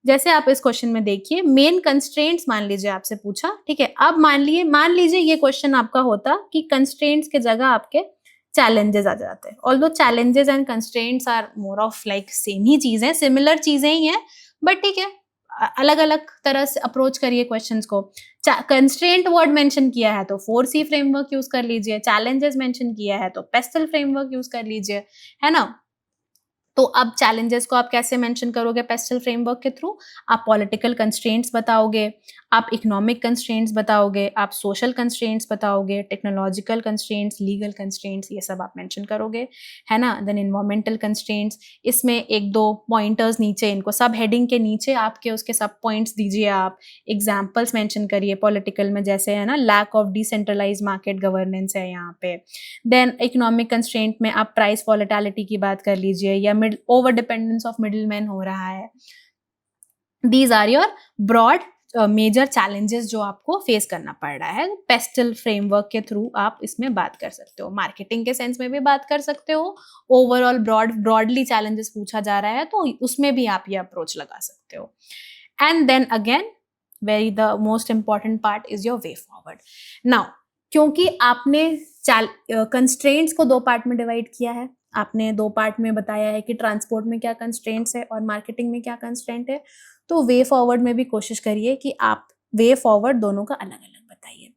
Speaker 1: जैसे आप इस क्वेश्चन में देखिए मेन कंस्ट्रेंट्स मान लीजिए आपसे पूछा। ठीक है, अब मान लीजिए ये क्वेश्चन आपका होता कि कंस्ट्रेंट्स के जगह आपके चैलेंजेस आ जाते हैं। Although challenges and constraints are more of like same ही चीजें, सिमिलर चीजें ही हैं, बट ठीक है, अलग अलग तरह से अप्रोच करिए क्वेश्चंस को। कंस्ट्रेंट वर्ड मेंशन किया है तो 4C फ्रेमवर्क यूज कर लीजिए, चैलेंजेस मेंशन किया है तो पेस्टल फ्रेमवर्क यूज कर लीजिए, है ना। तो अब चैलेंजेस को आप कैसे मेंशन करोगे पेस्टल फ्रेमवर्क के थ्रू, आप पॉलिटिकल कंस्ट्रेंट्स बताओगे, आप इकोनॉमिक कंस्ट्रेंट्स बताओगे, आप सोशल कंस्ट्रेंट्स बताओगे, टेक्नोलॉजिकल कंस्ट्रेंट्स, लीगल कंस्ट्रेंट्स, ये सब आप मेंशन करोगे, है ना। देन इन्वायरमेंटल कंस्ट्रेंट्स, इसमें एक दो पॉइंटर्स नीचे, इनको सब हेडिंग के नीचे आपके उसके सब पॉइंट्स दीजिए, आप एग्जाम्पल्स मेंशन करिए पॉलिटिकल में, जैसे है ना lack of decentralize market governance है यहाँ पे। देन इकोनॉमिक कंस्ट्रेंट में आप प्राइस वॉलेटिलिटी की बात कर लीजिए, या ओवर डिपेंडेंस ऑफ मिडिलमैन हो रहा है। These are your broad major challenges जो आपको फेस करना पड़ रहा है। पेस्टल फ्रेमवर्क के थ्रू आप इसमें बात कर सकते हो, मार्केटिंग के सेंस में भी बात कर सकते हो, ओवरऑल ब्रॉडली चैलेंजेस पूछा जा रहा है तो उसमें भी आप ये अप्रोच लगा सकते हो। And then again very the most important part is your way forward. Now क्योंकि आपने कंस्ट्रेंट्स को 2 पार्ट में डिवाइड किया है, आपने 2 पार्ट में बताया है कि ट्रांसपोर्ट में क्या कंस्ट्रेंट्स है और मार्केटिंग में क्या कंस्ट्रेंट है, तो वे फॉरवर्ड में भी कोशिश करिए कि आप वे फॉरवर्ड दोनों का अलग अलग बताइए।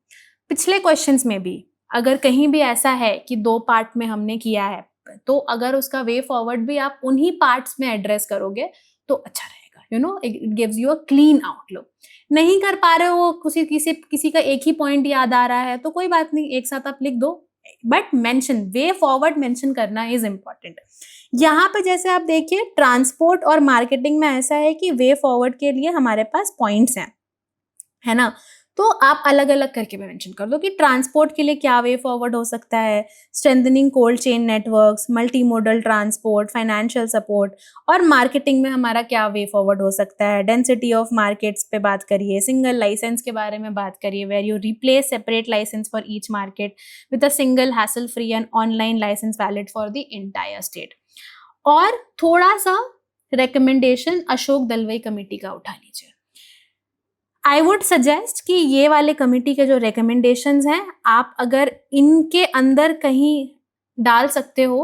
Speaker 1: पिछले क्वेश्चंस में भी अगर कहीं भी ऐसा है कि 2 पार्ट में हमने किया है, तो अगर उसका वे फॉरवर्ड भी आप उन्हीं पार्ट्स में एड्रेस करोगे तो अच्छा रहेगा, you know, it gives you a clean outlook. नहीं कर पा रहे हो, किसी का एक ही पॉइंट याद आ रहा है तो कोई बात नहीं, एक साथ आप लिख दो, but mention, way forward mention करना इज इंपॉर्टेंट। यहाँ पे जैसे आप देखिए ट्रांसपोर्ट और मार्केटिंग में ऐसा है कि वे फॉरवर्ड के लिए हमारे पास पॉइंट्स हैं, है ना, तो आप अलग अलग करके भी मेंशन कर दो कि ट्रांसपोर्ट के लिए क्या वे फॉरवर्ड हो सकता है, strengthening cold chain networks, multi modal transport, financial support, और मार्केटिंग में हमारा क्या वे फॉरवर्ड हो सकता है, डेंसिटी ऑफ मार्केट्स पे बात करिए, सिंगल लाइसेंस के बारे में बात करिए, where you replace separate license for each market with a single hassle free and online license valid for the entire state. और थोड़ा सा रिकमेंडेशन अशोक दलवाई कमेटी का उठा लीजिए। आई वुड सजेस्ट कि ये वाले कमेटी के जो रिकमेंडेशंस हैं, आप अगर इनके अंदर कहीं डाल सकते हो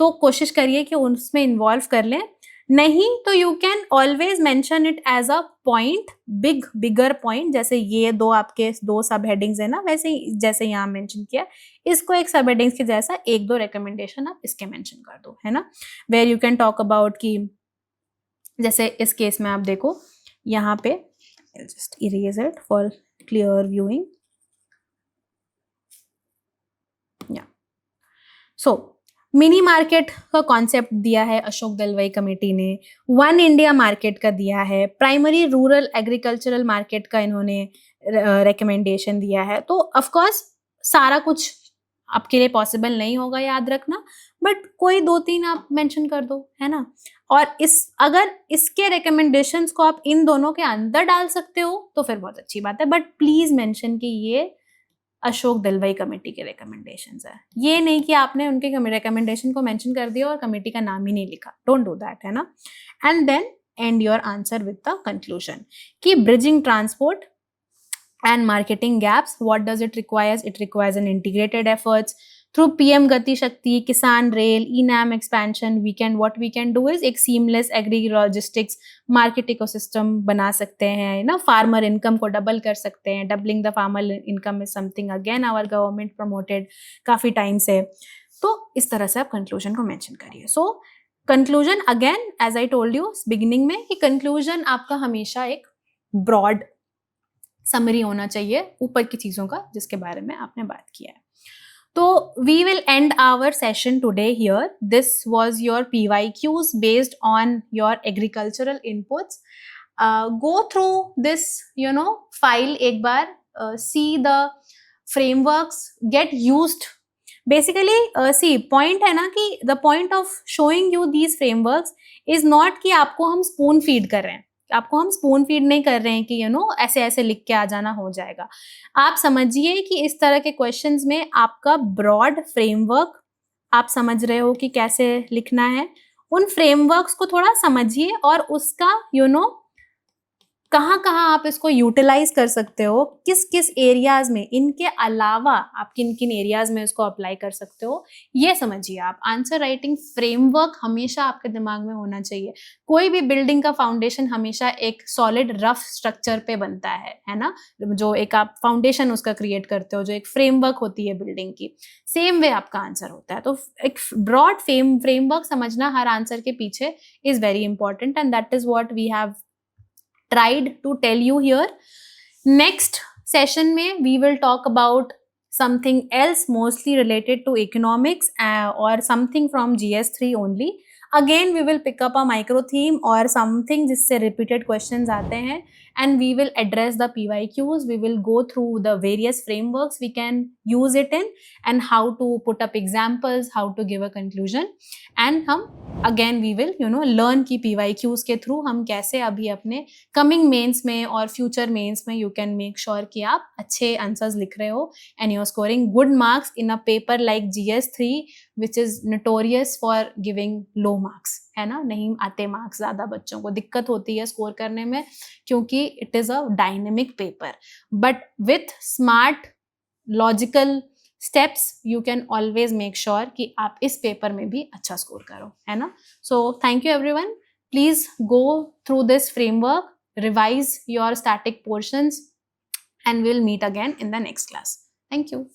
Speaker 1: तो कोशिश करिए कि उसमें इन्वॉल्व कर लें, नहीं तो you can always mention it as a point, bigger point, जैसे ये 2 आपके 2 सब हेडिंग्स है ना, वैसे ही जैसे यहाँ मेंशन किया, इसको एक सब हेडिंग्स के जैसा 1-2 रिकमेंडेशन आप इसके मेंशन कर दो, है ना, where you can talk about कि जैसे इस केस में आप देखो यहाँ पे, I'll just erase it for clear viewing. Yeah. So, mini market का कॉन्सेप्ट दिया है अशोक दलवाई कमेटी ने, वन इंडिया मार्केट का दिया है, प्राइमरी रूरल एग्रीकल्चरल मार्केट का इन्होंने रिकमेंडेशन दिया है। तो ऑफ कोर्स सारा कुछ आपके लिए पॉसिबल नहीं होगा याद रखना, बट कोई 2-3 आप मेंशन कर दो, है ना। और अगर इसके रिकमेंडेशंस को आप इन दोनों के अंदर डाल सकते हो तो फिर बहुत अच्छी बात है, बट प्लीज मेंशन कि ये अशोक दिलवई कमेटी के रिकमेंडेशंस है। ये नहीं कि आपने उनके रिकमेंडेशन को मेंशन कर दिया और कमेटी का नाम ही नहीं लिखा, डोंट डू दैट, है ना। And then end your answer with the conclusion कि bridging transport and marketing gaps. What does it requires? It requires an integrated efforts through PM Gati Shakti, Kisan Rail, ENAM expansion. What we can do is एक seamless agri logistics market ecosystem बना सकते हैं ना, farmer income को double कर सकते हैं. Doubling the farmer income is something again our government promoted काफी time से. तो इस तरह से आप conclusion को mention करिए. So conclusion again as I told you beginning में कि conclusion आपका हमेशा एक broad समरी होना चाहिए ऊपर की चीजों का जिसके बारे में आपने बात किया है. तो we will end our session today here. This was your PYQs based on your agricultural inputs. Go through this file एक बार, see the frameworks, get used. Basically see point है ना कि the point of showing you these frameworks is not कि आपको हम spoon feed कर रहे हैं, आपको हम स्पून फीड नहीं कर रहे हैं कि ऐसे ऐसे लिख के आ जाना हो जाएगा. आप समझिए कि इस तरह के क्वेश्चंस में आपका ब्रॉड फ्रेमवर्क आप समझ रहे हो कि कैसे लिखना है. उन फ्रेमवर्क्स को थोड़ा समझिए और उसका कहाँ कहाँ आप इसको यूटिलाइज कर सकते हो, किस किस एरियाज में, इनके अलावा आप किन किन एरियाज में इसको अप्लाई कर सकते हो, ये समझिए आप. आंसर राइटिंग फ्रेमवर्क हमेशा आपके दिमाग में होना चाहिए. कोई भी बिल्डिंग का फाउंडेशन हमेशा एक सॉलिड रफ स्ट्रक्चर पे बनता है ना, जो एक आप फाउंडेशन उसका क्रिएट करते हो, जो एक फ्रेमवर्क होती है बिल्डिंग की, सेम वे आपका आंसर होता है. तो एक ब्रॉड फ्रेमवर्क समझना हर आंसर के पीछे is very important and that is what we have tried to tell you here. Next session में we will talk about something else mostly related to economics or something from GS3 only. Again we will pick up a micro theme or something जिससे repeated questions आते हैं and we will address the PYQs. We will go through the various frameworks we can use it in and how to put up examples, how to give a conclusion. And हम again we will learn कि PYQs के through हम कैसे अभी अपने coming mains में और future mains में you can make sure कि आप अच्छे answers लिख रहे हो and you are scoring good marks in a paper like GS3 which is notorious for giving low marks, है ना. नहीं आते मार्क्स ज़्यादा, बच्चों को दिक्कत होती है स्कोर करने में क्योंकि it is a dynamic paper, but with smart logical steps you can always make sure कि आप इस पेपर में भी अच्छा स्कोर करो, है ना. So thank you everyone. Please go through this framework, revise your static portions and we'll meet again in the next class. Thank you.